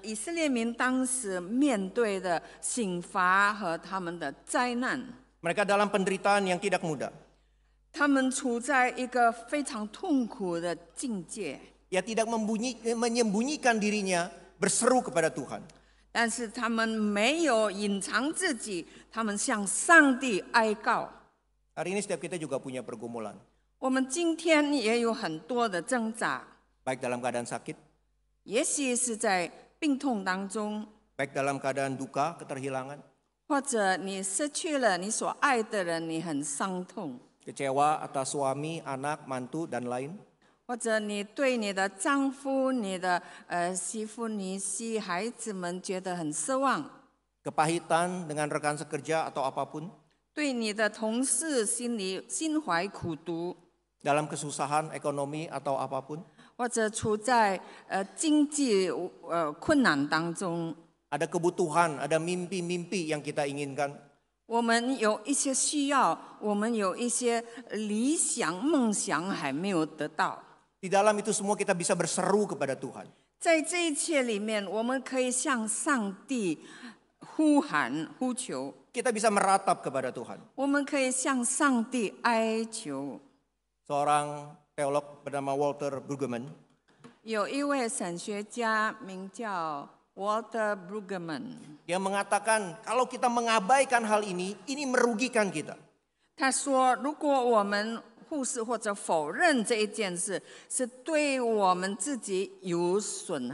以色列民当时面对的刑罚和他们的灾难， Mereka dalam penderitaan yang tidak mudah. 他们处在一个非常痛苦的境界。 Ia tidak menyembunyikan dirinya, berseru kepada Tuhan. 但是他们没有隐藏自己，他们向上帝哀告。 Hari ini setiap kita juga punya pergumulan. 我们今天也有很多的挣扎， Baik dalam keadaan sakit, 也许是在病痛当中， baik dalam keadaan duka, keterhilangan, 或者你失去了你所爱的人，你很伤痛， kecewa atas suami, anak, mantu, dan lain. 或者你对你的丈夫、你的媳妇、女婿、孩子们觉得很失望， Kepahitan dengan rekan sekerja atau apapun. 对你的同事心怀苦毒， Dalam kesusahan ekonomi atau apapun. 或者处在经济困难当中。 Ada kebutuhan, ada mimpi-mimpi yang kita inginkan. 我们有一些需要，我们有一些理想、梦想还没有得到。 Di dalam itu semua kita bisa berseru kepada Tuhan. 在这一切里面，我们可以向上帝呼喊、呼求， Kita bisa meratap kepada Tuhan. 我们可以向上帝哀求。 Seorang teolog bernama Walter Brueggemann, 有一位神学家名叫 Walter Brueggemann， dia mengatakan kalau kita mengabaikan hal ini merugikan kita. 他说，如果我们忽视或者否认这一件事，是对我们自己有损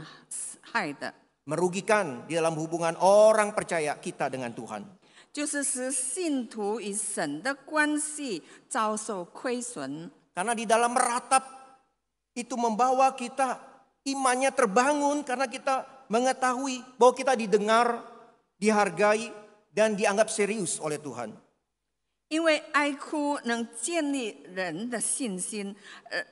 害的， Merugikan di dalam hubungan orang percaya kita dengan Tuhan. 就是使信徒与神的关系遭受亏损。 Karena di dalam meratap itu membawa kita imannya terbangun karena kita mengetahui bahwa kita didengar, dihargai, dan dianggap serius oleh Tuhan. 因为哀哭能建立人的信心，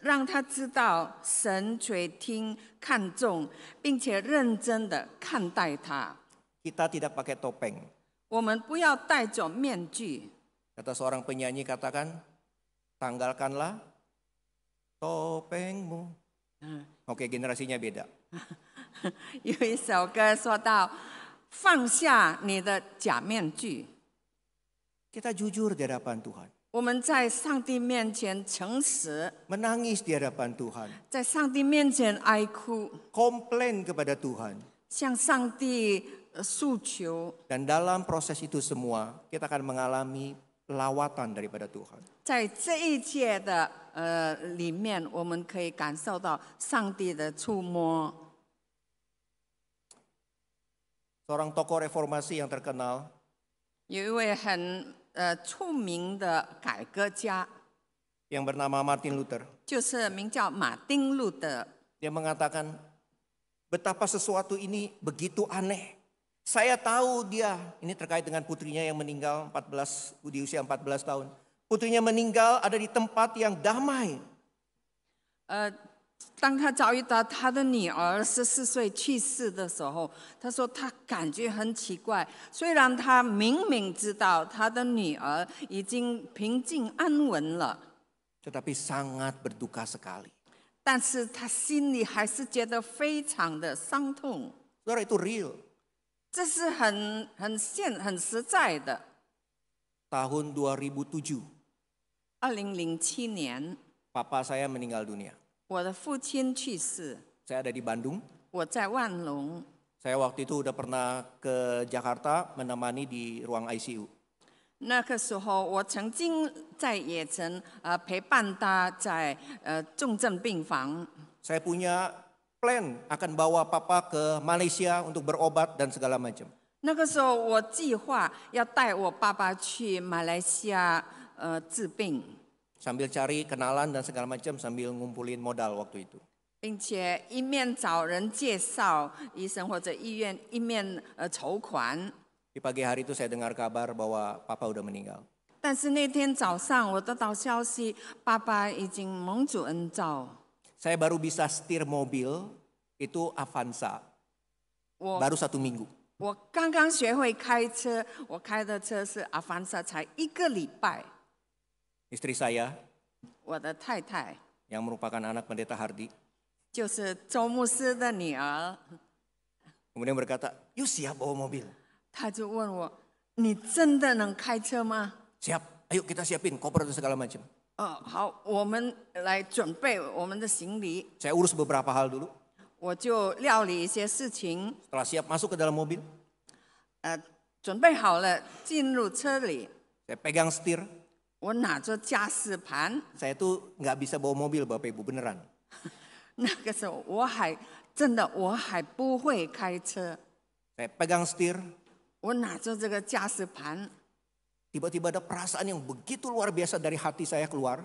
让他知道神垂听、看重，并且认真的看待他。 Kita tidak pakai topeng. 我们不要戴着面具。 Kata seorang penyanyi katakan, tanggalkanlah topengmu. Oke, generasinya beda. 有一首歌说到：“放下你的假面具。” Kita jujur di hadapan Tuhan. 我们在上帝面前诚实， Menangis di hadapan Tuhan. 在上帝面前哀哭， Komplain kepada Tuhan. 向上帝诉求。 Dan dalam proses itu semua, kita akan mengalami lawatan daripada Tuhan. 在这一切的里面，我们可以感受到上帝的触摸。 Seorang tokoh reformasi yang terkenal, 有一位很出名的改革家， yang bernama Martin Luther. 就是名叫马丁路德。 Dia mengatakan, betapa sesuatu ini begitu aneh. Saya tahu dia, ini terkait dengan putrinya yang meninggal di usia 14 tahun. Putrinya meninggal ada di tempat yang damai. 当他遭遇到他的女儿14岁去世的时候，他说他感觉很奇怪。虽然他明明知道他的女儿已经平静安稳了， Tetapi sangat berduka sekali. 但是他心里还是觉得非常的伤痛。 Saudara, itu real. 这是很实在的。 Tahun 2007, 2007年， papa saya meninggal dunia. 我的父亲去世， Saya ada di Bandung. 我在万隆。 Saya waktu itu udah pernah ke Jakarta menemani di ruang ICU. 那个时候，我曾经在野城陪伴他在重症病房。 Saya punya plan akan bawa papa ke Malaysia untuk berobat dan segala macam. 那个时候，我计划要带我爸爸去马来西亚治病， Sambil cari kenalan dan segala macam sambil ngumpulin modal waktu itu. 并且一面找人介绍医生或者医院，一面筹款。 Di pagi hari itu saya dengar kabar bahwa papa udah meninggal. 但是那天早上，我得到消息，爸爸已经蒙主恩召。 Saya baru bisa setir mobil itu Avanza. 我 Baru 1 minggu. 我刚刚学会开车，我开的车是阿凡达，才1个礼拜。 Istri saya 我的太太 yang merupakan anak pendeta Hardi 就是周牧师的女儿， kemudian berkata, "Yuk siap bawa mobil." 她就问我：“你真的能开车吗 Siap, ayo kita siapin koper dan segala macam.？” 好，我们来准备我们的行李。 Saya urus beberapa hal dulu. 我就料理一些事情， Setelah siap masuk ke dalam mobil, 准备好了进入车里。 saya pegang setir. 我拿着驾驶盘， Saya tuh nggak bisa bawa mobil Bapak Ibu, beneran. 那个时候我还不会开车， Saya pegang setir, 我拿着这个驾驶盘， tiba-tiba ada perasaan yang begitu luar biasa dari hati saya keluar.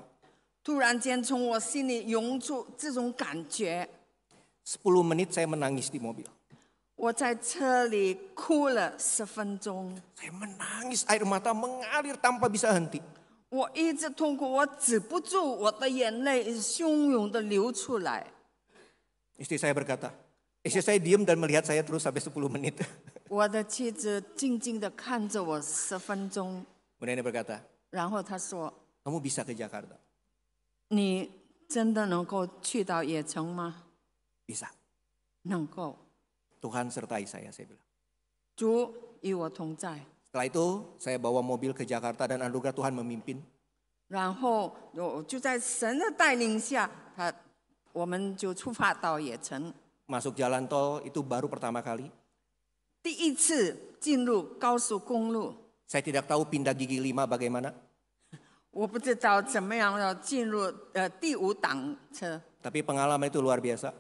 突然间从我心里涌出这种感觉， 10 menit saya menangis di mobil. 我在车里哭了10分钟， Saya menangis, air mata mengalir tanpa bisa henti. 我一直痛苦，我止不住，我的眼泪汹涌的流出来。 Istri saya berkata, istri saya diam dan melihat saya terus sampai 10 menit. 我的妻子静静的看着我10分钟， Kemudian dia berkata, 然后她说 kamu bisa ke Jakarta? ：“你真的能够去到野城吗？ Bisa. 能够， Tuhan sertai saya bilang. 主与我同在。” Setelah itu saya bawa mobil ke Jakarta dan anugerah Tuhan memimpin. 然后我就在神的带领下，我们就出发到野城。 Masuk jalan tol itu baru pertama kali. 第一次进入高速公路， Saya tidak tahu pindah gigi 5 bagaimana. 我不知道怎么样要进入第5档车， Tapi pengalaman itu luar biasa.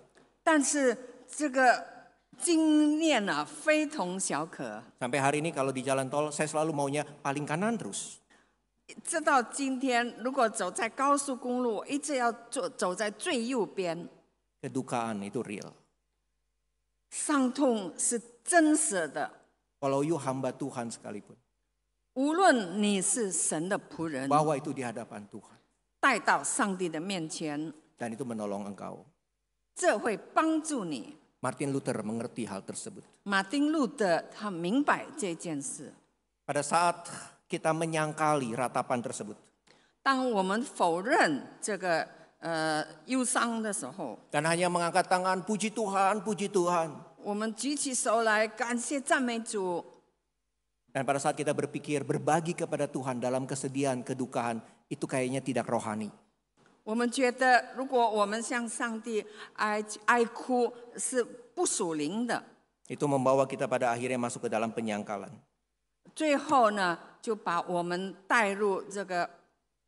但是这个经验啊非同小可。 Sampai hari ini kalau di jalan tol saya selalu maunya paling kanan terus. 直到今天，如果走在高速公路，我一直要走在最右边。 Kedukaan itu real. 伤痛是真实的， Kalau you hamba Tuhan sekalipun, 无论你是神的仆人， bawa itu di hadapan Tuhan. 带到上帝的面前， Dan itu menolong engkau. 这会帮助你。 Martin Luther mengerti hal tersebut. 马丁路德他明白这件事。 Pada saat kita menyangkali ratapan tersebut, 当我们否认这个忧伤的时候， dan hanya mengangkat tangan, puji Tuhan, puji Tuhan. 我们举起手来感谢赞美主， Dan pada saat kita berpikir berbagi kepada Tuhan dalam kesedihan, kedukaan, itu kayaknya tidak rohani. 我们觉得，如果我们向上帝哀哭，是不属灵的。 Itu membawa kita pada akhirnya masuk ke dalam penyangkalan. 最后呢，就把我们带入这个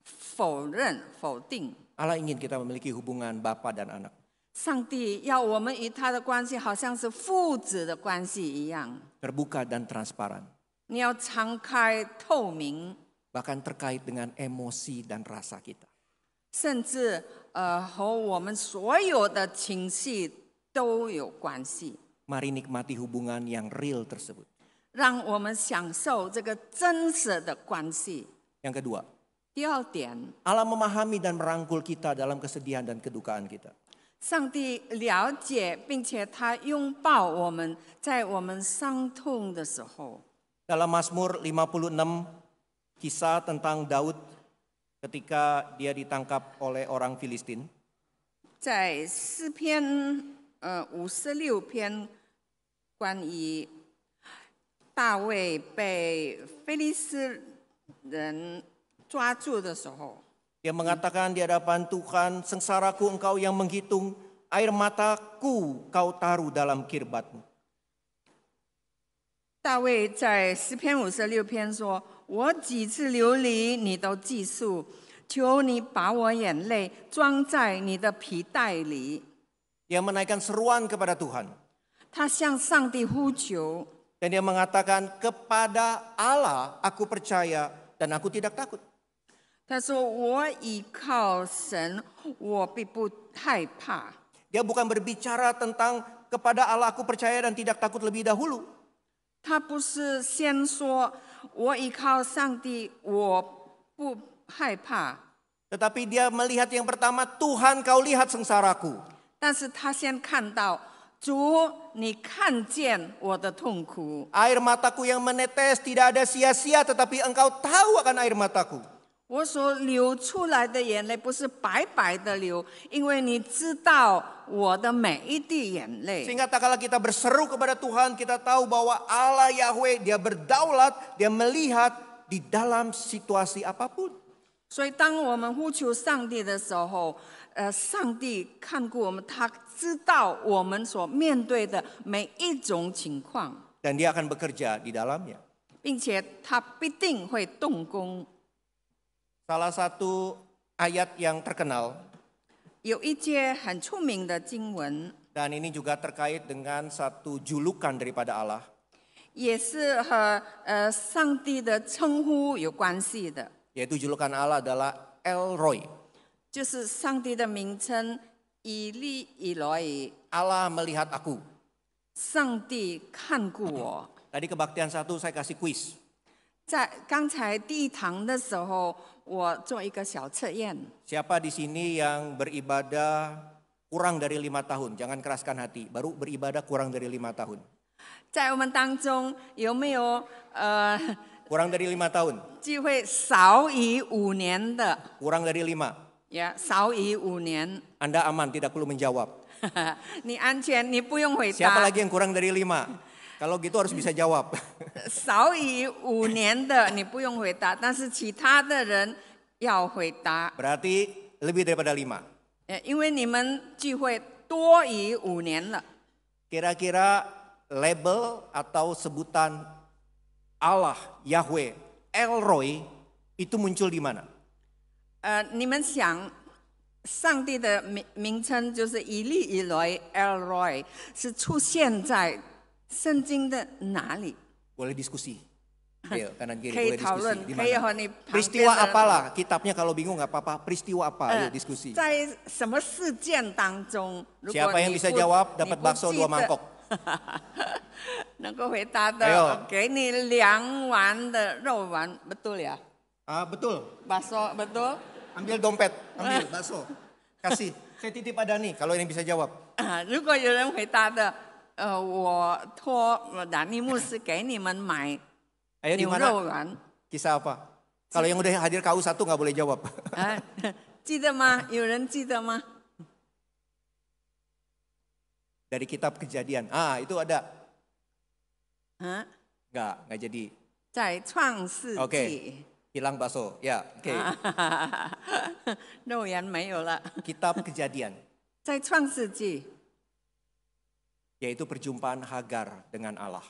否认、否定。 Allah ingin kita memiliki hubungan bapa dan anak. 上帝要我们与他的关系，好像是父子的关系一样。 Terbuka dan transparan. 你要敞开、透明， Bahkan terkait dengan emosi dan rasa kita. 甚至和我们所有的情绪都有关系。 Mari nikmati hubungan yang real tersebut. 让我们享受这个真实的关系。 Yang kedua, 第二点， Allah memahami dan merangkul kita dalam kesedihan dan kedukaan kita. 上帝了解，并且他拥抱我们，在我们伤痛的时候。 Dalam Mazmur 56, kisah tentang Daud ketika dia ditangkap oleh orang Filistin. 在诗篇56篇，关于大卫被非利士人抓住的时候， Dia mengatakan di hadapan Tuhan, sengsaraku engkau yang menghitung, air mataku kau taruh dalam kirbatmu. 大卫在诗篇56篇说：“我几次流离，你都记述，求你把我眼泪装在你的皮带里。” Dia menaikkan seruan kepada Tuhan. 他向上帝呼求， Dan dia mengatakan, kepada Allah aku percaya dan aku tidak takut. 他说：“我倚靠神，我必不害怕。” Dia bukan berbicara tentang kepada Allah aku percaya dan tidak takut lebih dahulu. 他不是先说我依靠上帝，我不害怕， Tetapi dia melihat yang pertama, Tuhan kau lihat sengsaraku. 但是他先看到主，你看见我的痛苦， Air mataku yang menetes tidak ada sia-sia, tetapi engkau tahu akan air mataku. 我所流出来的眼泪不是白白的流，因为你知道我的每一滴眼泪。 Sehingga tak kala kita berseru kepada Tuhan, kita tahu bahwa Allah Yahweh, dia berdaulat, dia melihat di dalam situasi apapun. 所以当我们呼求上帝的时候，上帝看顾我们，他知道我们所面对的每一种情况， Dan dia akan bekerja di dalamnya. 并且他必定会动工。 Salah satu ayat yang terkenal, 有一节很出名的经文， dan ini juga terkait dengan satu julukan daripada Allah. 也是和上帝的称呼有关系的， Yaitu julukan Allah adalah El Roy. 就是上帝的名称以利以罗伊， Allah melihat aku. 上帝看顾我。 Tadi kebaktian 1 saya kasih kuis. 在刚才第一堂的时候，我做一个小测验。 Siapa di sini yang beribadah kurang dari 5 tahun? Jangan keraskan hati. Baru beribadah kurang dari 5 tahun. 在我们当中有没有Kurang dari 5 tahun. 聚会少于5年的？ Kurang dari 5. 呀，少于5年， Anda aman, tidak perlu menjawab. 你安全，你不用回 Siapa 答。 lagi yang kurang dari 5? Kalau gitu harus bisa jawab. 少于5年的你不用回答，但是其他的人要回答， Berarti lebih daripada 5. 因为你们聚会多于5年了。 Kira-kira label atau sebutan Allah, Yahweh, El Roy itu muncul di mana? 你们想，上帝的名称就是以利以罗 El Roy， 是出现在圣经的哪里？ Boleh diskusi. Ayo, kanan kiri 可以 boleh 讨 diskusi. 论， Di 可以 mana? 和你旁边 Peristiwa 的 apalah? Kitabnya kalau bingung nggak apa-apa. Peristiwa apa? Ayo diskusi. 在什么事件当中？如果 Siapa yang 你 bisa 不 jawab 你 dapat 不 bakso 记 2 得 mangkok. 能够回答 Ayo. 的，给你2碗的肉丸，betul ya？ Ah, betul. bakso betul？ Ambil dompet, ambil bakso. Kasih. Saya titip ada nih kalau yang bisa jawab. 如果有人回答的，我托达尼牧师给你们买 Ayo di 牛 mana? 肉丸， Kisah apa? Kalau yang udah hadir KU 1 nggak boleh jawab. 记得吗？有人记得吗？ Dari kitab Kejadian. Ah, itu ada. 嗯， Nggak jadi. 在创世纪 Oke, hilang bakso. Ya, oke. 肉圆没有了。 Kitab Kejadian, 在创世纪， yaitu perjumpaan Hagar dengan Allah.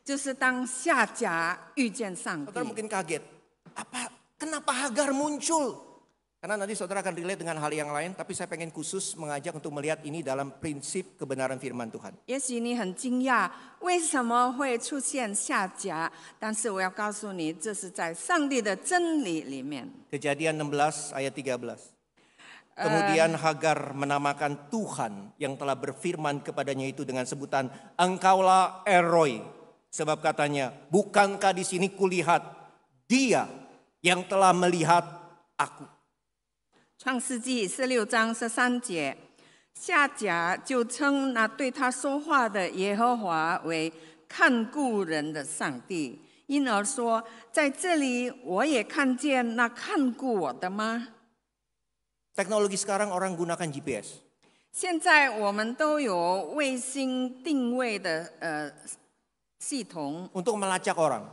就是当夏甲遇见上 Saudara 帝， mungkin kaget, kenapa Hagar muncul? Karena nanti saudara akan relate dengan hal yang lain, tapi saya pengen khusus mengajak untuk melihat ini dalam prinsip kebenaran firman Tuhan. 也许你很惊讶，为什么会出现夏甲？但是我要告诉你，这是在上帝的真理里面。 Kejadian 16 ayat 13. Kemudian Hagar menamakan Tuhan yang telah berfirman kepadanya itu dengan sebutan Engkaulah Eroi. Sebab katanya, bukankah di sini kulihat Dia yang telah melihat aku. 创世纪16章13节，夏甲就称那对他说话的耶和华为看顾人的上帝，因而说，在这里我也看见那看顾我的吗？ Teknologi sekarang orang gunakan GPS. 现在我们都有卫星定位的系统， Untuk melacak orang.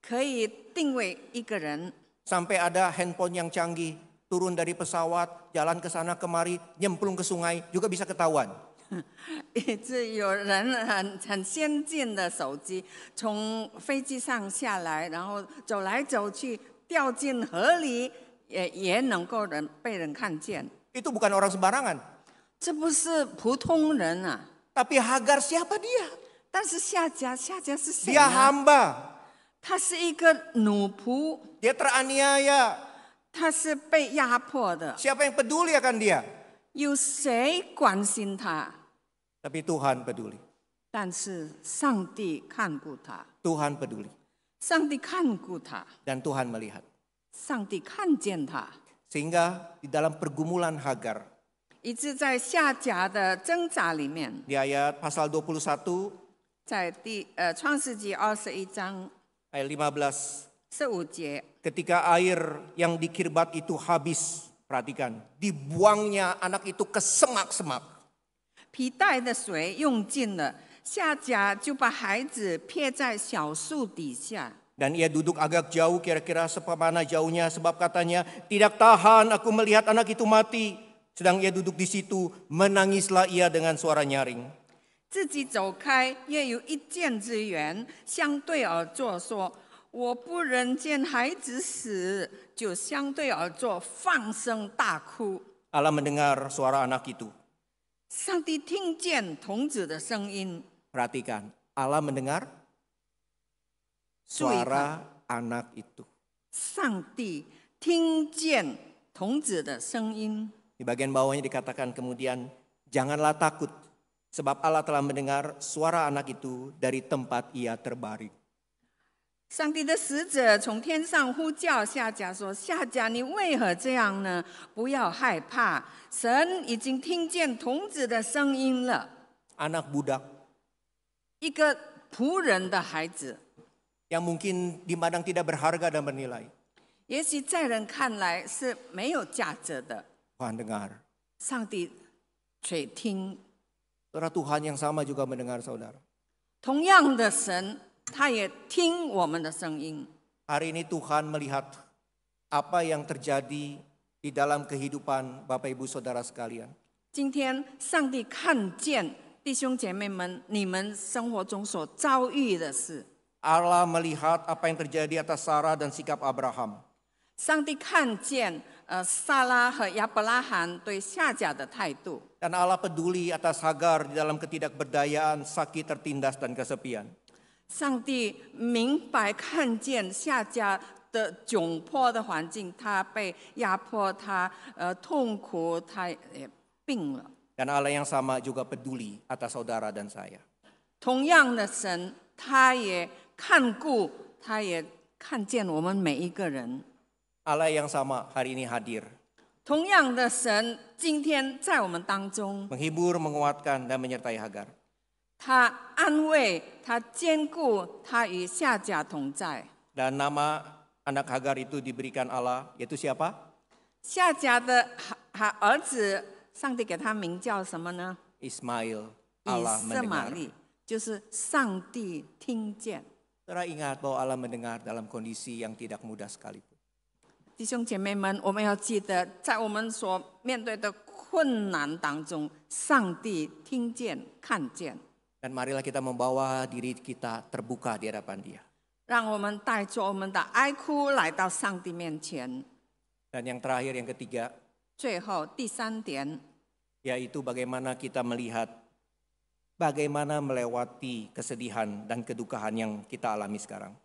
可以定位一个人。 Sampai ada handphone yang canggih, turun dari pesawat, jalan ke sana kemari, nyemplung ke sungai, juga bisa ketahuan. 以致有人很先进的手机，从飞机上下来，然后走来走去，掉进河里，也能够被人看见。 Itu bukan orang sembarangan. 这不是普通人啊！ Tapi Hagar siapa dia? 但是夏甲是谁 Dia 呢？ hamba. 他是一个奴仆， Dia teraniaya. 他是被压迫的， Siapa yang peduli akan dia? 有谁关心他？ Tapi Tuhan peduli. 但是上帝看顾他， Tuhan peduli. 上帝看顾他， Dan Tuhan melihat. 上帝看见他， Sehingga di dalam pergumulan Hagar, 以致在夏甲的挣扎里面， di ayat pasal 21, 在创世纪21章 ayat 15. 15节， Ketika air yang di Kirbat itu habis, perhatikan, dibuangnya anak itu ke semak-semak. 皮带的水用尽了，夏甲就把孩子撇在小树底下。 Dan ia duduk agak jauh, kira-kira sepamana jauhnya, sebab katanya, tidak tahan aku melihat anak itu mati. Sedang ia duduk di situ, menangislah ia dengan suara nyaring. 自己走开，也有一箭之缘，相对而坐，说：“我不忍见孩子死。”就相对而坐，放声大哭。 Allah mendengar suara anak itu. 上帝听见童子的声音， Perhatikan, Allah mendengar suara anak itu. 上帝听见童子的声音。 Di bagian bawahnya dikatakan kemudian, janganlah takut, sebab Allah telah mendengar suara anak itu dari tempat ia terbaring. 上帝的使者从天上呼叫夏甲说：“夏甲，你为何这样呢？不要害怕，神已经听见童子的声音了。” Anak budak 一个仆人的孩子， yang mungkin dipandang tidak berharga dan bernilai. 也许在人看来是没有价值的， Tuhan dengar. 上帝却听。 Saudara, Tuhan yang sama juga mendengar saudara. 同样的神，他也听我们的声音。 Hari ini Tuhan melihat apa yang terjadi di dalam kehidupan Bapak Ibu Saudara sekalian. 今天，上帝看见弟兄姐妹们，你们生活中所遭遇的事。 Allah melihat apa yang terjadi atas Sarah dan sikap Abraham. 上帝看见撒拉和亚伯拉罕对夏甲的态度， Dan Allah peduli atas Hagar di dalam ketidakberdayaan, sakit, tertindas, dan kesepian. 上帝明白看见夏甲的窘迫的环境，他被压迫，他痛苦，他也病了。 Dan Allah yang sama juga peduli atas saudara dan saya. 同样的神，他也看顾，他也看见我们每一个人。 Allah yang sama hari ini hadir. 同样的神，今天在我们当中， Menghibur, menguatkan, dan menyertai Hagar. 他安慰，他坚固，他与夏甲同在。 Dan nama anak Hagar itu diberikan Allah, yaitu siapa? 夏甲的儿子，上帝给他名叫什么呢？ Ismail. 以 Allah 色玛 mendengar. 利，就是上帝听见。Saudara ingat bahwa Allah mendengar dalam kondisi yang tidak mudah sekalipun. 弟兄姐妹们，我们要记得，在我们所面对的困难当中，上帝听见、看见。 Dan marilah kita membawa diri kita terbuka di hadapan Dia. 让我们带着我们的哀哭来到上帝面前。 Dan yang terakhir, yang ketiga, 最后第三点， yaitu bagaimana kita melihat bagaimana melewati kesedihan dan kedukaan yang kita alami sekarang.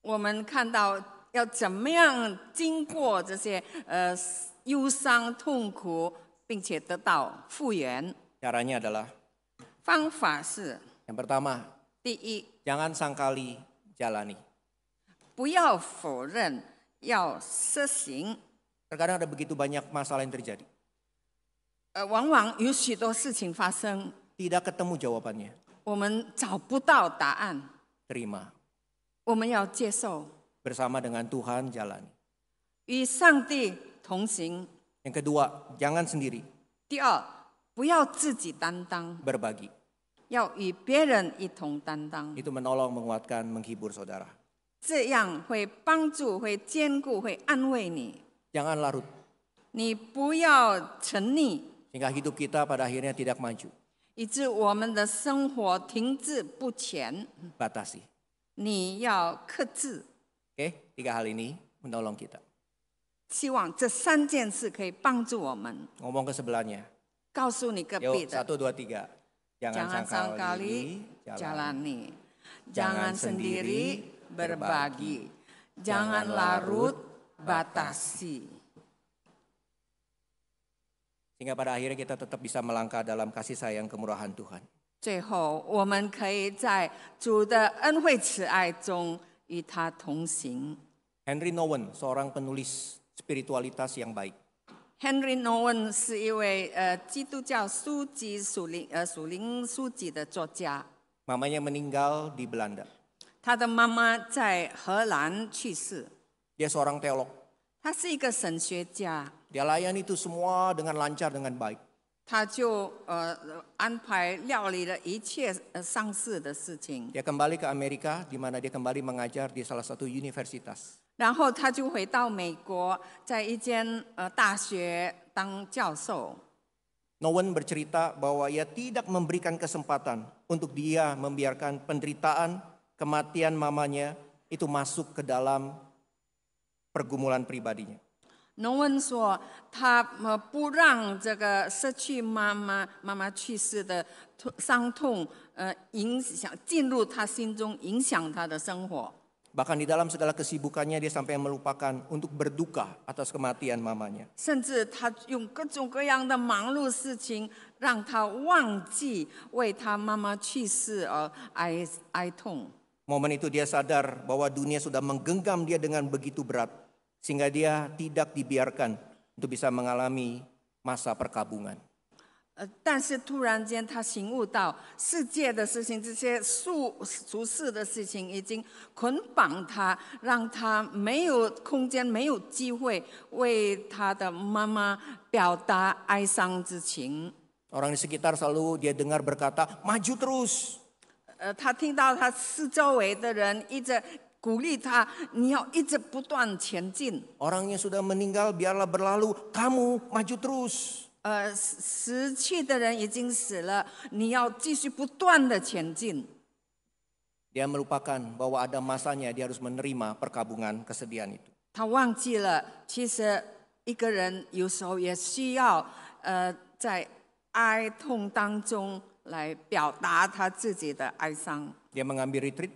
我们看到要怎么样经过这些忧伤、痛苦，并且得到复原。 Caranya adalah 方法是： yang pertama, 第一， jangan sangkali, jalani. 不要否认，要实行。 Terkadang ada begitu banyak masalah yang terjadi. 往往有许多事情发生， Tidak ketemu jawabannya. 我们找不到答案， Terima. 我们要接受， Bersama dengan Tuhan jalani. 与上帝同行。 Yang kedua, jangan sendiri, 第二，不要自己担当， berbagi. 要与别人一同担当， Itu menolong, menguatkan, menghibur saudara. 这样会帮助、会兼顾、会安慰你。 Jangan larut, 你不要沉溺， sehingga hidup kita pada akhirnya tidak maju. 以致我们的生活停滞不前。 Batasi. 你要克制。 Oke, 3 hal ini menolong kita. 希望这3件事可以帮助我们。 Ngomong ke sebelahnya. 告诉你隔壁 Yuk, 的， 1, 2, 3. Jangan jangan sangkali, sangkali jalani. jalani, Jangan jangan sendiri berbagi, jangan larut batasi. Sehingga pada akhirnya kita tetap bisa melangkah dalam kasih sayang kemurahan Tuhan. 最后，我们可以在主的恩惠慈爱中与他同行。 Henry Nouwen, seorang penulis spiritualitas yang baik. Henry Nouwen 是一位基督教书籍属灵书籍的作家， Mamanya meninggal di Belanda. 他的妈妈在荷兰去世， Dia seorang teolog. 他是一个神学家， Dia layani itu semua dengan lancar, dengan baik. 他就安排料理了一切丧事的事情， Dia kembali ke Amerika, di mana dia kembali mengajar di salah satu universitas. 然后他就回到美国，在一间大学当教授。 Nouwen bercerita bahwa ia tidak memberikan kesempatan untuk dia membiarkan penderitaan, kematian mamanya itu masuk ke dalam pergumulan pribadinya. 农文说，他不让这个失去妈妈去世的伤痛，影响进入他心中，影响他的生活。 Bahkan di dalam segala kesibukannya dia sampai melupakan untuk berduka atas kematian mamanya. 甚至他用各种各样的忙碌事情，让他忘记为他妈妈去世而哀痛。 Momen itu dia sadar bahwa dunia sudah menggenggam dia dengan begitu berat, sehingga dia tidak dibiarkan untuk bisa mengalami masa perkabungan. 但是突然间，他醒悟到世界的事情，这些俗世的事情已经捆绑他，让他没有空间、没有机会为他的妈妈表达哀伤之情。 Orang di sekitar selalu dia dengar berkata, maju terus. 他听到他四周围的人一直鼓励他，你要一直不断前进。 Orang yang sudah meninggal biarlah berlalu, kamu maju terus. 死去的人已经死了，你要继续不断的前进。 Dia melupakan bahwa ada masanya dia harus menerima perkabungan kesedihan itu. 他忘记了，其实一个人有时候也需要在哀痛当中来表达他自己的哀伤。 Dia mengambil retreat.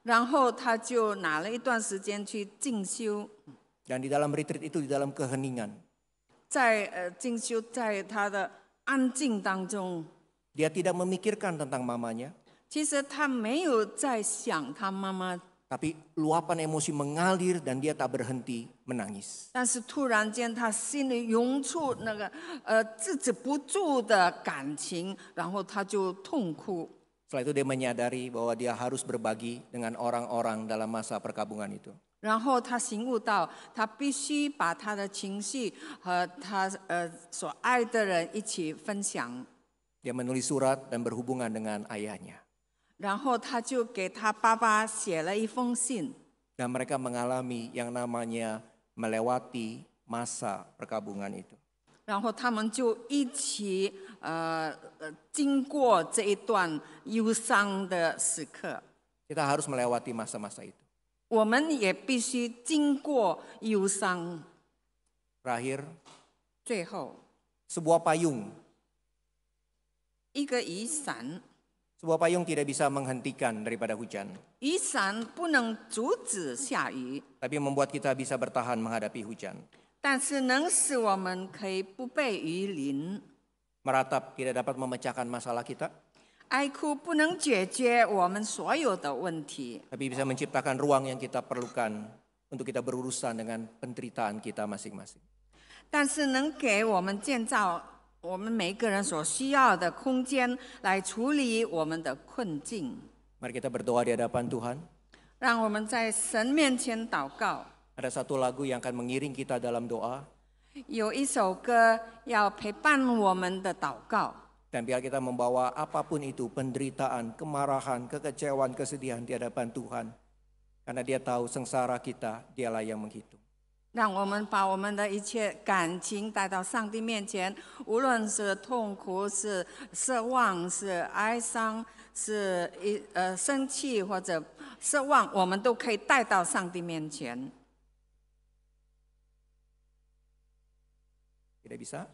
然后他就拿了一段时间去进修， Dan di dalam retreat itu di dalam keheningan. 在进修，在他的安静当中， Dia tidak memikirkan tentang mamanya. 其实他没有在想他妈妈， Tapi luapan emosi mengalir dan dia tak berhenti menangis. 但是突然间他心里涌出那个制止不住的感情，然后他就痛哭。 Setelah itu dia menyadari bahwa dia harus berbagi dengan orang-orang dalam masa perkabungan itu. 然后他醒悟到，他必须把他的情绪和他所爱的人一起分享。 Dia menulis surat dan berhubungan dengan ayahnya. 然后他就给他爸爸写了一封信， Dan mereka mengalami yang namanya melewati masa perkabungan itu. 然后他们就一起经过这一段忧伤的时刻。 Kita harus melewati masa-masa itu. 我们也必须经过忧伤。 Terakhir, 最后， sebuah payung. 一个雨伞， Sebuah payung tidak bisa menghentikan daripada hujan. 雨伞不能阻止下雨， Tapi membuat kita bisa bertahan menghadapi hujan. 但是能使我们可以不被雨淋。 Meratap tidak dapat memecahkan masalah kita, 哀哭不能解决我们所有的问题， tapi bisa menciptakan ruang yang kita perlukan untuk kita berurusan dengan penderitaan kita masing-masing. 但是能给我们建造我们每个人所需要的空间，来处理我们的困境。 Mari kita berdoa di hadapan Tuhan. 让我们在神面前祷告。 Ada satu lagu yang akan mengiring kita dalam doa. 有一首歌要陪伴我们的祷告。 Dan biar kita membawa apapun itu, penderitaan, kemarahan, kekecewaan, kesedihan di hadapan Tuhan. Karena dia tahu sengsara kita, dialah yang menghitung. 让我们把我们的一切感情带到上帝面前，无论是痛苦、是失望、是哀伤、是生气或者失望，我们都可以带到上帝面前。 Tidak bisa?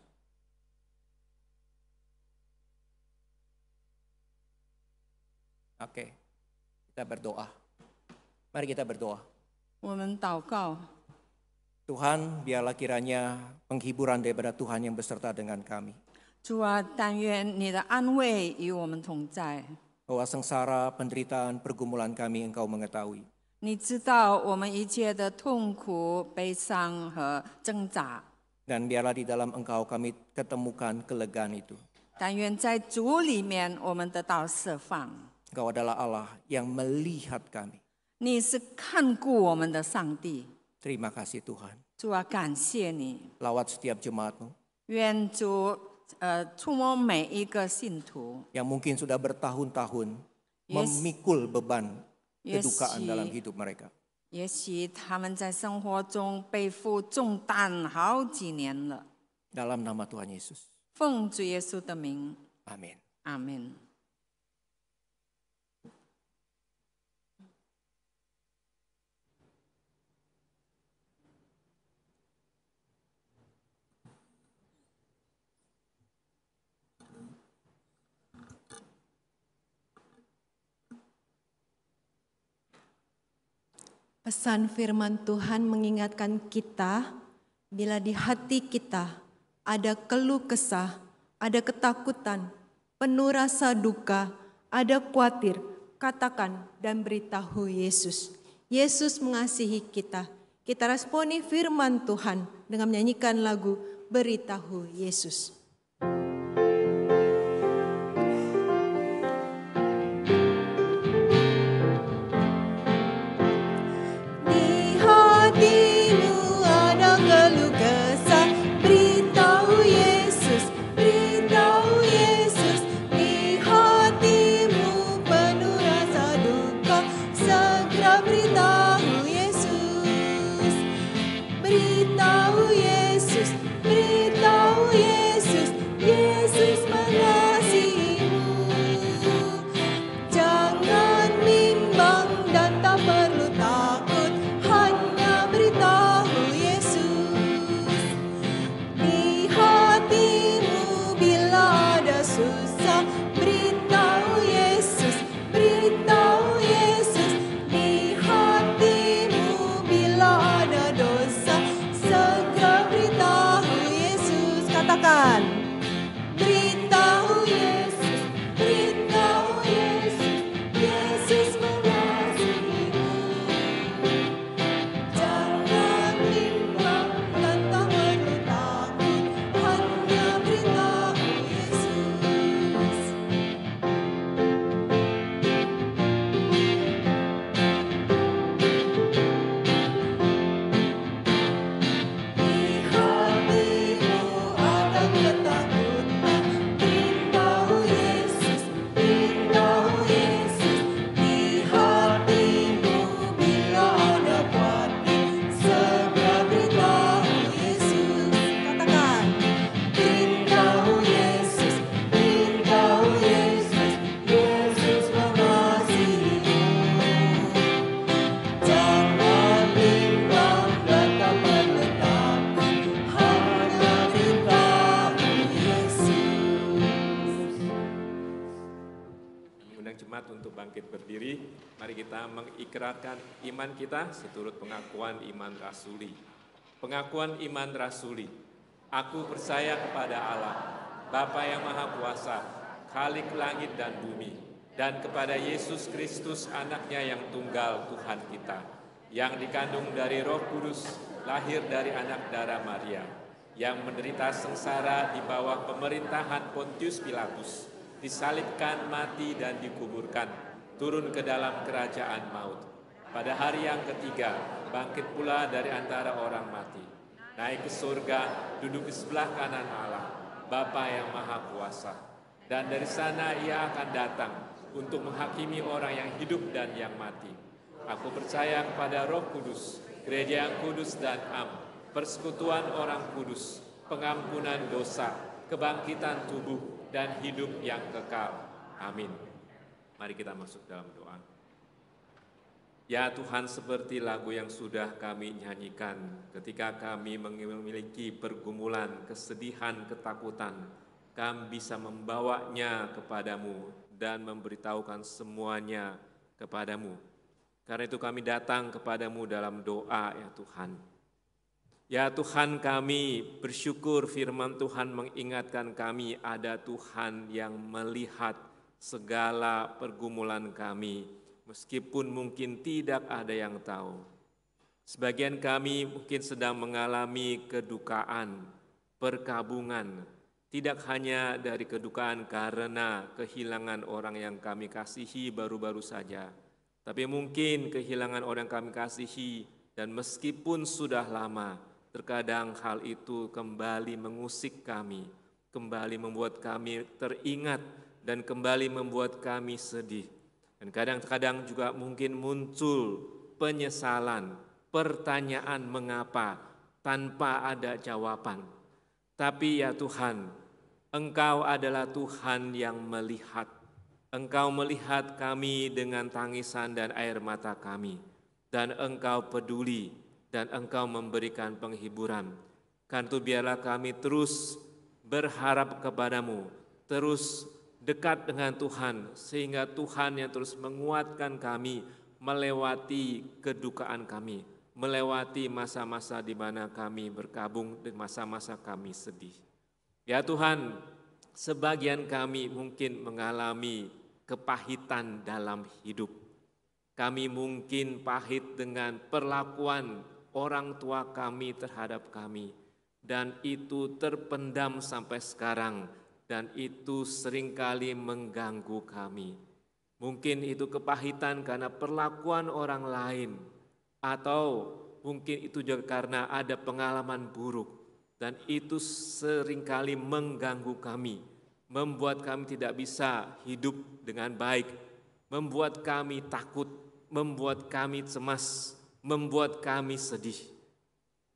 Oke, kita berdoa. Mari kita berdoa. 我们祷告， Tuhan, biarlah kiranya penghiburan daripada Tuhan yang beserta dengan kami. 主啊，但愿你的安慰与我们同在。 Bahwa sengsara, penderitaan, pergumulan kami Engkau mengetahui. 你知道我们一切的痛苦、悲伤和挣扎。 Dan biarlah di dalam Engkau kami ketemukan kelegaan itu. 但愿在主里面，我们得到释放。 Engkau adalah Allah yang melihat kami. 你是看顾我们的上帝， Terima kasih Tuhan. 主啊，感谢你。 Lawat setiap jemaat-Mu 愿主触摸每一个信徒， yang mungkin sudah bertahun-tahun Yes. memikul beban Yes. kedukaan dalam hidup mereka. 也许他们在生活中背负重担好几年了。 Dalam nama Tuhan Yesus. 奉主耶稣的名， Amin. 阿门。 Pesan firman Tuhan mengingatkan kita, bila di hati kita ada keluh kesah, ada ketakutan, penuh rasa duka, ada khawatir, katakan dan beritahu Yesus. Yesus mengasihi kita. Kita responi firman Tuhan dengan menyanyikan lagu Beritahu Yesus. Beritahu Yesus, kita mengikrarkan iman kita seturut pengakuan iman rasuli. Pengakuan iman rasuli. Aku percaya kepada Allah, Bapa yang Maha Kuasa, Khalik langit dan bumi, dan kepada Yesus Kristus anaknya yang tunggal Tuhan kita, yang dikandung dari Roh Kudus, lahir dari anak darah Maria, yang menderita sengsara di bawah pemerintahan Pontius Pilatus, disalibkan, mati dan dikuburkan, turun ke dalam kerajaan maut. Pada hari yang ketiga, bangkit pula dari antara orang mati, naik ke surga, duduk di sebelah kanan Allah, Bapa yang Maha Kuasa. Dan dari sana ia akan datang untuk menghakimi orang yang hidup dan yang mati. Aku percaya kepada Roh Kudus, gereja yang kudus dan am, persekutuan orang kudus, pengampunan dosa, kebangkitan tubuh, dan hidup yang kekal. Amin. Mari kita masuk dalam doa. Ya Tuhan, seperti lagu yang sudah kami nyanyikan, ketika kami memiliki pergumulan, kesedihan, ketakutan, kami bisa membawanya kepadamu dan memberitahukan semuanya kepadamu. Karena itu kami datang kepadamu dalam doa, ya Tuhan. Ya Tuhan, kami bersyukur firman Tuhan mengingatkan kami ada Tuhan yang melihat segala pergumulan kami, meskipun mungkin tidak ada yang tahu. Sebagian kami mungkin sedang mengalami kedukaan, perkabungan, tidak hanya dari kedukaan karena kehilangan orang yang kami kasihi baru-baru saja, tapi mungkin kehilangan orang yang kami kasihi dan meskipun sudah lama, terkadang hal itu kembali mengusik kami, kembali membuat kami teringat dan kembali membuat kami sedih. Dan kadang-kadang juga mungkin muncul penyesalan, pertanyaan mengapa tanpa ada jawaban. Tapi ya Tuhan, Engkau adalah Tuhan yang melihat. Engkau melihat kami dengan tangisan dan air mata kami. Dan Engkau peduli dan Engkau memberikan penghiburan. Karena itu biarlah kami terus berharap kepadamu, terus dekat dengan Tuhan, sehingga Tuhan yang terus menguatkan kami melewati kedukaan kami, melewati masa-masa di mana kami berkabung dan masa-masa kami sedih. Ya Tuhan, sebagian kami mungkin mengalami kepahitan dalam hidup. Kami mungkin pahit dengan perlakuan orang tua kami terhadap kami, dan itu terpendam sampai sekarang. Dan itu seringkali mengganggu kami. Mungkin itu kepahitan karena perlakuan orang lain. Atau mungkin itu juga karena ada pengalaman buruk. Dan itu seringkali mengganggu kami. Membuat kami tidak bisa hidup dengan baik. Membuat kami takut. Membuat kami cemas. Membuat kami sedih.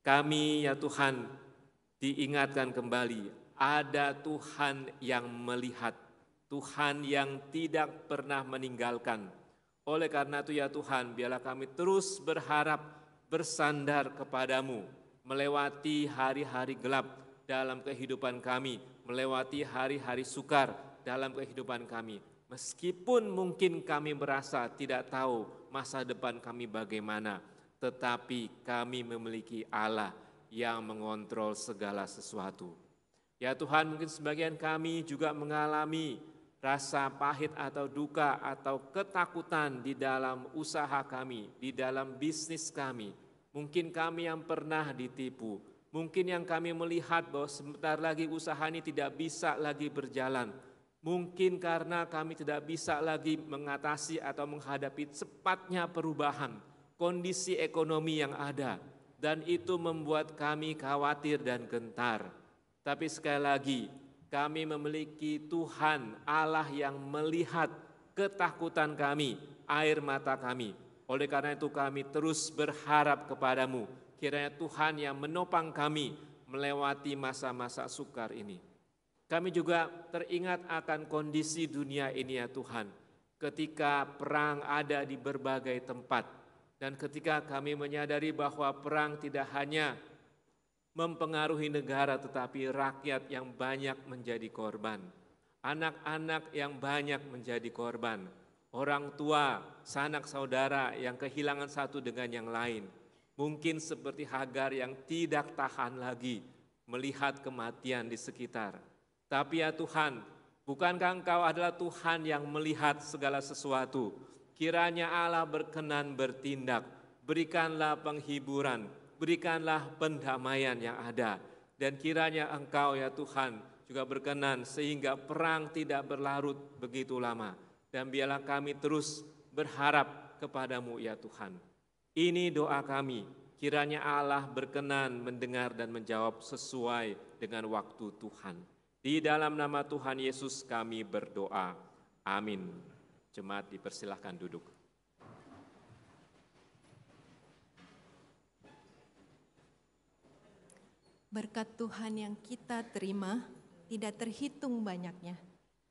Kami ya Tuhan diingatkan kembali. Ada Tuhan yang melihat, Tuhan yang tidak pernah meninggalkan. Oleh karena itu ya Tuhan, biarlah kami terus berharap bersandar kepadamu, melewati hari-hari gelap dalam kehidupan kami, melewati hari-hari sukar dalam kehidupan kami. Meskipun mungkin kami merasa tidak tahu masa depan kami bagaimana, tetapi kami memiliki Allah yang mengontrol segala sesuatu. Ya Tuhan, mungkin sebagian kami juga mengalami rasa pahit atau duka atau ketakutan di dalam usaha kami, di dalam bisnis kami. Mungkin kami yang pernah ditipu, mungkin yang kami melihat bahwa sebentar lagi usaha ini tidak bisa lagi berjalan. Mungkin karena kami tidak bisa lagi mengatasi atau menghadapi cepatnya perubahan kondisi ekonomi yang ada. Dan itu membuat kami khawatir dan gentar. Tapi sekali lagi, kami memiliki Tuhan Allah yang melihat ketakutan kami, air mata kami. Oleh karena itu kami terus berharap kepadamu, kiranya Tuhan yang menopang kami melewati masa-masa sukar ini. Kami juga teringat akan kondisi dunia ini ya Tuhan, ketika perang ada di berbagai tempat. Dan ketika kami menyadari bahwa perang tidak hanya mempengaruhi negara tetapi rakyat yang banyak menjadi korban. Anak-anak yang banyak menjadi korban. orang tua, sanak saudara yang kehilangan satu dengan yang lain. Mungkin seperti Hagar yang tidak tahan lagi melihat kematian di sekitar. Tapi ya Tuhan, bukankah Engkau adalah Tuhan yang melihat segala sesuatu? Kiranya Allah berkenan bertindak, berikanlah penghiburan, berikanlah pendamaian yang ada. Dan kiranya Engkau ya Tuhan juga berkenan sehingga perang tidak berlarut begitu lama. Dan biarlah kami terus berharap kepadamu ya Tuhan. Ini doa kami, kiranya Allah berkenan mendengar dan menjawab sesuai dengan waktu Tuhan. Di dalam nama Tuhan Yesus kami berdoa. Amin. Jemaat dipersilahkan duduk. Berkat Tuhan yang kita terima tidak terhitung banyaknya.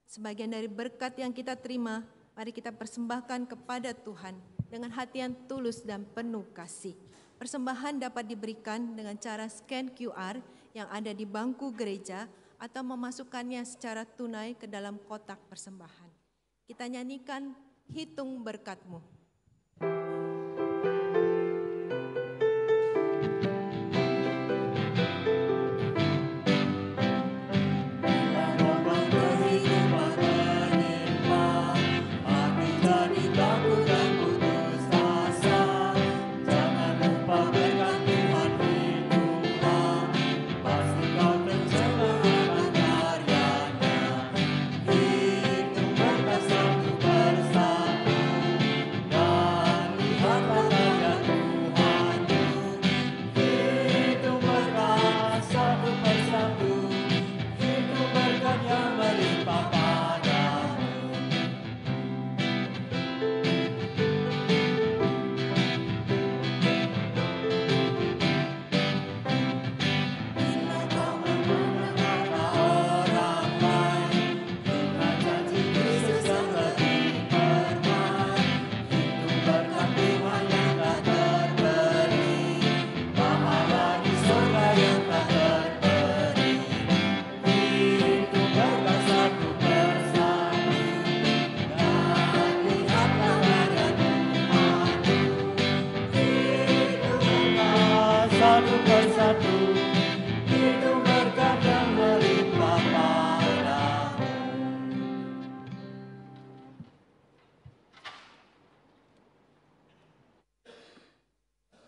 Sebagian dari berkat yang kita terima, mari kita persembahkan kepada Tuhan dengan hati yang tulus dan penuh kasih. Persembahan dapat diberikan dengan cara scan QR yang ada di bangku gereja atau memasukkannya secara tunai ke dalam kotak persembahan. Kita nyanyikan Hitung Berkat-Mu.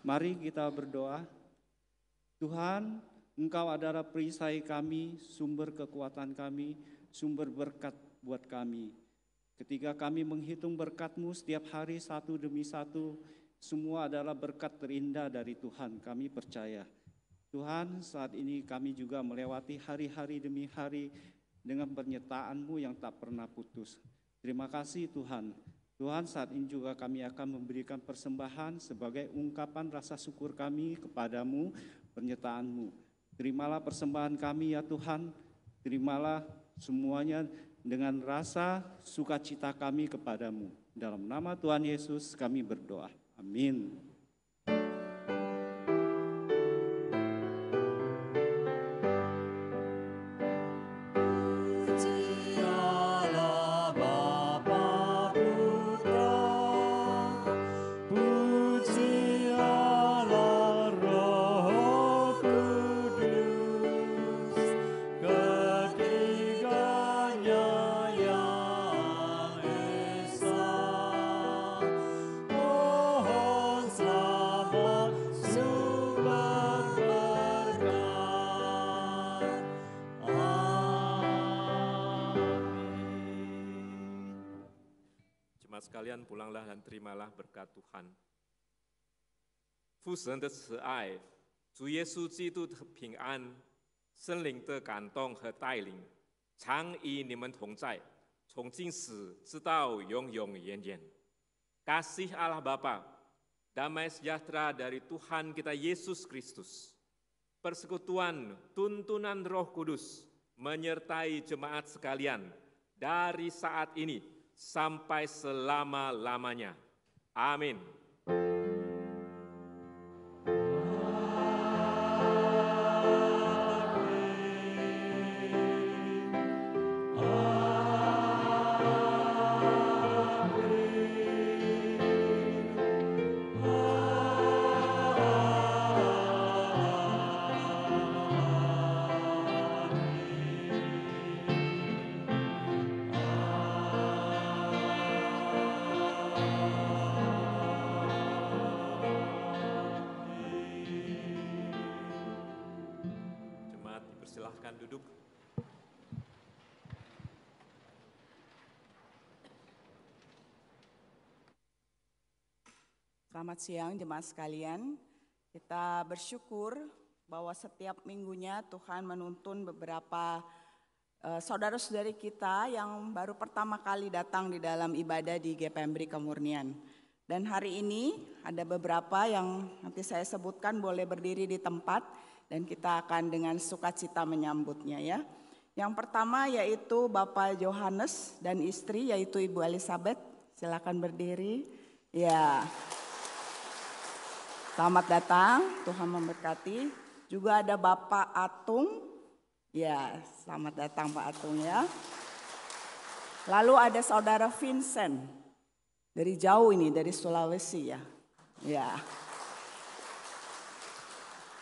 Mari kita berdoa. Tuhan, Engkau adalah perisai kami, sumber kekuatan kami, sumber berkat buat kami. Ketika kami menghitung berkat-Mu setiap hari satu demi satu, semua adalah berkat terindah dari Tuhan, kami percaya. Tuhan, saat ini kami juga melewati hari-hari demi hari dengan penyertaan-Mu yang tak pernah putus. Terima kasih Tuhan. Tuhan, saat ini juga kami akan memberikan persembahan sebagai ungkapan rasa syukur kami kepadamu, penyertaan-Mu. Terimalah persembahan kami ya Tuhan, terimalah semuanya dengan rasa sukacita kami kepadamu. Dalam nama Tuhan Yesus kami berdoa. Amin. Sekalian pulanglah dan terimalah berkat Tuhan. 父神的慈爱，主耶稣基督的平安，圣灵的感动和带领，常与你们同在，从今时直到永永远远。Kasih Allah Bapa, damai sejahtera dari Tuhan kita Yesus Kristus, persekutuan tuntunan Roh Kudus menyertai jemaat sekalian dari saat ini sampai selama-lamanya. Amin. Amin. duduk. Selamat siang jemaat sekalian. Kita bersyukur bahwa setiap minggunya Tuhan menuntun beberapa saudara-saudari kita yang baru pertama kali datang di dalam ibadah di GPMBRI Kemurnian. Dan hari ini ada beberapa yang nanti saya sebutkan boleh berdiri di tempat dan kita akan dengan sukacita menyambutnya ya. Yang pertama yaitu Bapak Johannes dan istri yaitu Ibu Elizabeth. Silakan berdiri. Ya. Selamat datang, Tuhan memberkati. Juga ada Bapak Atung. Ya, selamat datang Pak Atung ya. Lalu ada Saudara Vincent. Dari jauh ini, dari Sulawesi ya. Ya.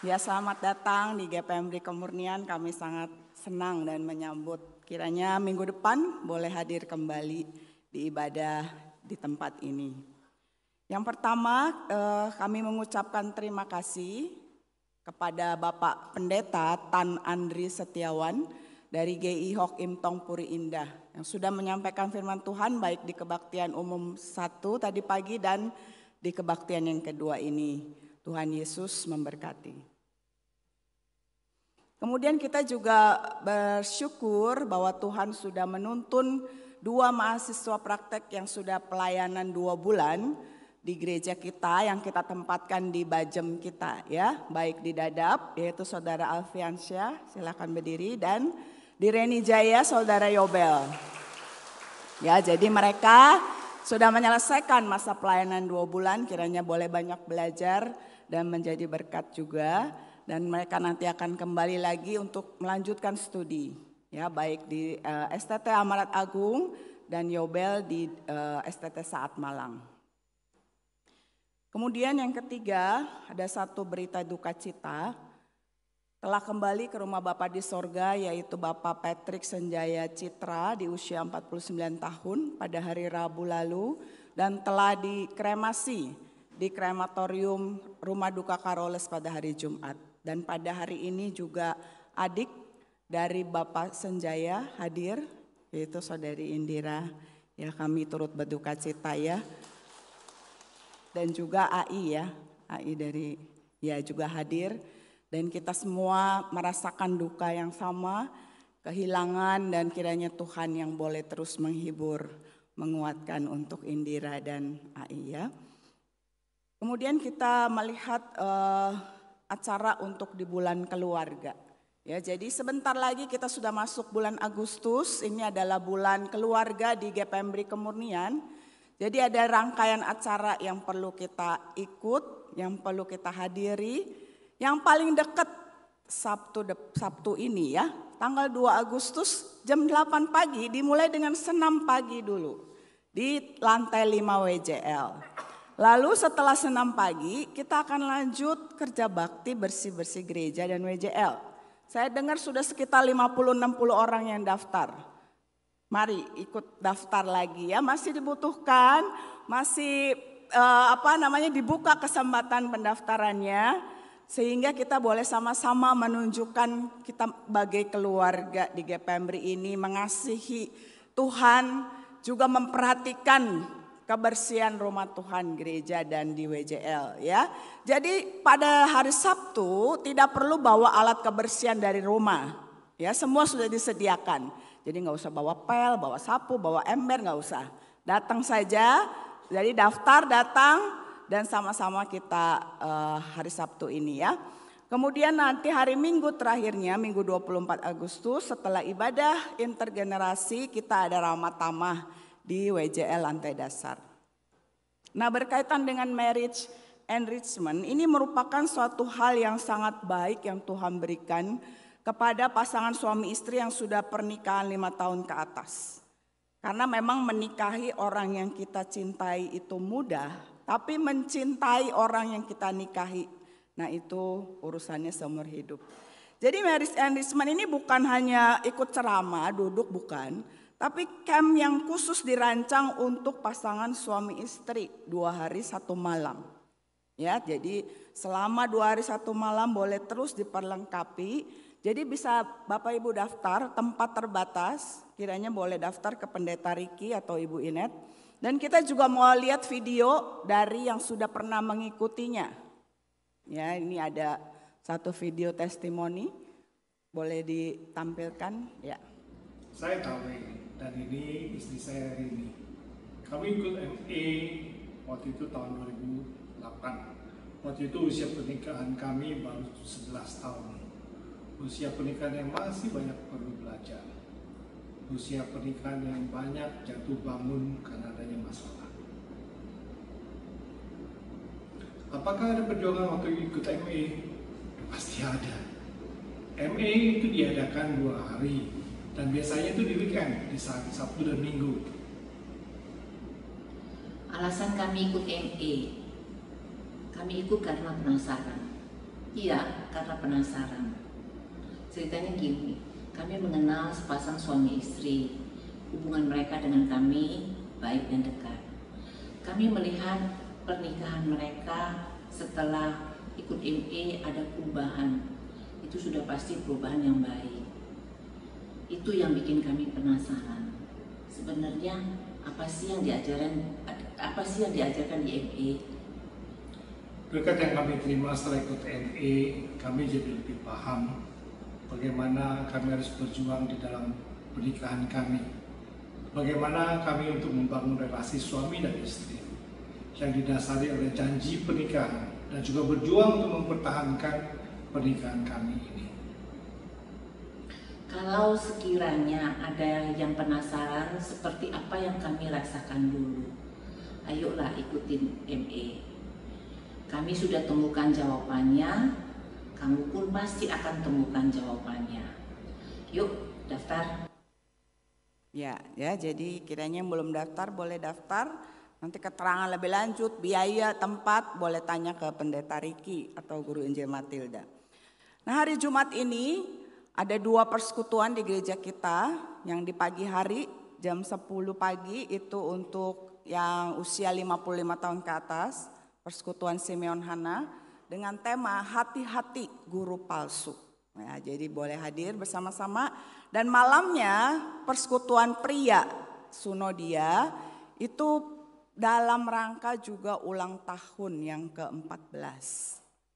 Ya, selamat datang di GPMBRI Kemurnian. Kami sangat senang dan menyambut. Kiranya minggu depan boleh hadir kembali di ibadah di tempat ini. Yang pertama kami mengucapkan terima kasih kepada Bapak Pendeta Tan Andri Setiawan dari GI Hok Im Tong Puri Indah yang sudah menyampaikan firman Tuhan baik di kebaktian umum 1 tadi pagi dan di kebaktian yang kedua ini. Tuhan Yesus memberkati. Kemudian kita juga bersyukur bahwa Tuhan sudah menuntun 2 mahasiswa praktek yang sudah pelayanan 2 bulan di gereja kita yang kita tempatkan di Bajem kita ya, baik di Dadap yaitu Saudara Alfiansyah, silakan berdiri, dan di Reni Jaya Saudara Yobel. Ya, jadi mereka sudah menyelesaikan masa pelayanan 2 bulan, kiranya boleh banyak belajar dan menjadi berkat juga, dan mereka nanti akan kembali lagi untuk melanjutkan studi ya, baik di STT Amarat Agung dan Yobel di STT Saat Malang. Kemudian yang ketiga, ada satu berita duka cita, telah kembali ke rumah Bapa di sorga yaitu Bapak Patrick Senjaya Citra di usia 49 tahun pada hari Rabu lalu dan telah dikremasi di krematorium Rumah Duka Karoles pada hari Jumat. Dan pada hari ini juga adik dari Bapak Senjaya hadir yaitu Saudari Indira, ya kami turut berduka cita ya. Dan juga AI ya, AI dari ya juga hadir dan kita semua merasakan duka yang sama, kehilangan, dan kiranya Tuhan yang boleh terus menghibur, menguatkan untuk Indira dan AI ya. Kemudian kita melihat acara untuk di bulan keluarga. Ya, jadi sebentar lagi kita sudah masuk bulan Agustus, ini adalah bulan keluarga di GPMBRI Kemurnian. Jadi ada rangkaian acara yang perlu kita ikut, yang perlu kita hadiri. Yang paling dekat Sabtu ini ya, tanggal 2 Agustus jam 8 pagi dimulai dengan senam pagi dulu di lantai 5 WJL. Lalu setelah senam pagi kita akan lanjut kerja bakti bersih-bersih gereja dan WJL. Saya dengar sudah sekitar 50-60 orang yang daftar. Mari ikut daftar lagi ya, masih dibutuhkan, masih dibuka kesempatan pendaftarannya sehingga kita boleh sama-sama menunjukkan kita sebagai keluarga di GPMBRI ini mengasihi Tuhan, juga memperhatikan kebersihan rumah Tuhan, gereja dan di WJL ya. Jadi pada hari Sabtu tidak perlu bawa alat kebersihan dari rumah ya, semua sudah disediakan. Jadi nggak usah bawa pel, bawa sapu, bawa ember, nggak usah. Datang saja, jadi daftar, datang, dan sama-sama kita hari Sabtu ini ya. Kemudian nanti hari Minggu terakhirnya, Minggu 24 Agustus, setelah ibadah intergenerasi, kita ada ramah tamah di WJL lantai dasar. Nah, berkaitan dengan marriage enrichment, ini merupakan suatu hal yang sangat baik yang Tuhan berikan kepada pasangan suami istri yang sudah pernikahan 5 tahun ke atas. Karena memang menikahi orang yang kita cintai itu mudah, tapi mencintai orang yang kita nikahi, nah itu urusannya seumur hidup. Jadi marriage enrichment ini bukan hanya ikut ceramah, duduk, bukan. Tapi camp yang khusus dirancang untuk pasangan suami istri 2 hari 1 malam. Ya, jadi selama 2 hari 1 malam boleh terus diperlengkapi. Jadi bisa Bapak Ibu daftar, tempat terbatas, kiranya boleh daftar ke Pendeta Riki atau Ibu Inet. Dan kita juga mau lihat video dari yang sudah pernah mengikutinya. Ya, ini ada satu video testimoni, boleh ditampilkan ya. Saya Tawe dan ini istri saya Rini. Kami ikut MA waktu itu tahun 2008. Waktu itu usia pernikahan kami baru 11 tahun. Usia pernikahan yang masih banyak perlu belajar. Usia pernikahan yang banyak jatuh bangun karena adanya masalah. Apakah ada perjuangan waktu ikut MA? Pasti ada. MA itu diadakan 2 hari dan biasanya itu di weekend, di Sabtu dan Minggu. Alasan kami ikut MA, kami ikut karena penasaran. Iya, karena penasaran. Ceritanya gini, kami mengenal sepasang suami istri. Hubungan mereka dengan kami baik dan dekat. Kami melihat pernikahan mereka setelah ikut MA ada perubahan. Itu sudah pasti perubahan yang baik. Itu yang bikin kami penasaran. Sebenarnya apa sih yang diajarkan di MA? Berkat yang kami terima setelah ikut MA, kami jadi lebih paham bagaimana kami harus berjuang di dalam pernikahan kami. Bagaimana kami untuk membangun relasi suami dan istri yang didasari oleh janji pernikahan dan juga berjuang untuk mempertahankan pernikahan kami ini. Kalau sekiranya ada yang penasaran seperti apa yang kami rasakan dulu, ayolah ikutin MA. Kami sudah temukan jawabannya, kamu pun pasti akan temukan jawabannya. Yuk, daftar. Ya, jadi kiranya yang belum daftar boleh daftar. Nanti keterangan lebih lanjut, biaya, tempat, boleh tanya ke Pendeta Riki atau Guru Injil Matilda. Nah, hari Jumat ini ada 2 persekutuan di gereja kita, yang di pagi hari jam 10 pagi itu untuk yang usia 55 tahun ke atas, Persekutuan Simeon Hana, dengan tema hati-hati guru palsu. Nah, jadi boleh hadir bersama-sama. Dan malamnya persekutuan pria Sunodia itu dalam rangka juga ulang tahun yang ke-14.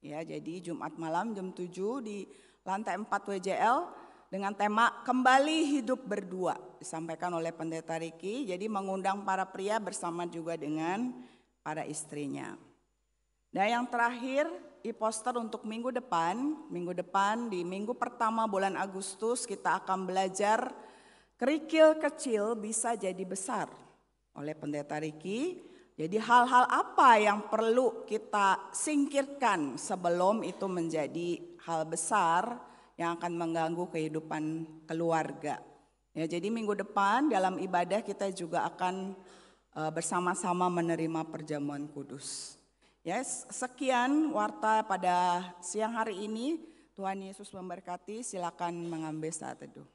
Ya, jadi Jumat malam jam 7 di lantai 4 WJL dengan tema Kembali Hidup Berdua, disampaikan oleh Pendeta Riki. Jadi mengundang para pria bersama juga dengan para istrinya. Dan yang terakhir, e-poster untuk minggu depan di minggu pertama bulan Agustus kita akan belajar kerikil kecil bisa jadi besar oleh Pendeta Riki. Jadi hal-hal apa yang perlu kita singkirkan sebelum itu menjadi hal besar yang akan mengganggu kehidupan keluarga. Ya, jadi minggu depan dalam ibadah kita juga akan bersama-sama menerima perjamuan kudus. Yes, sekian warta pada siang hari ini. Tuhan Yesus memberkati. Silakan mengambil saat teduh.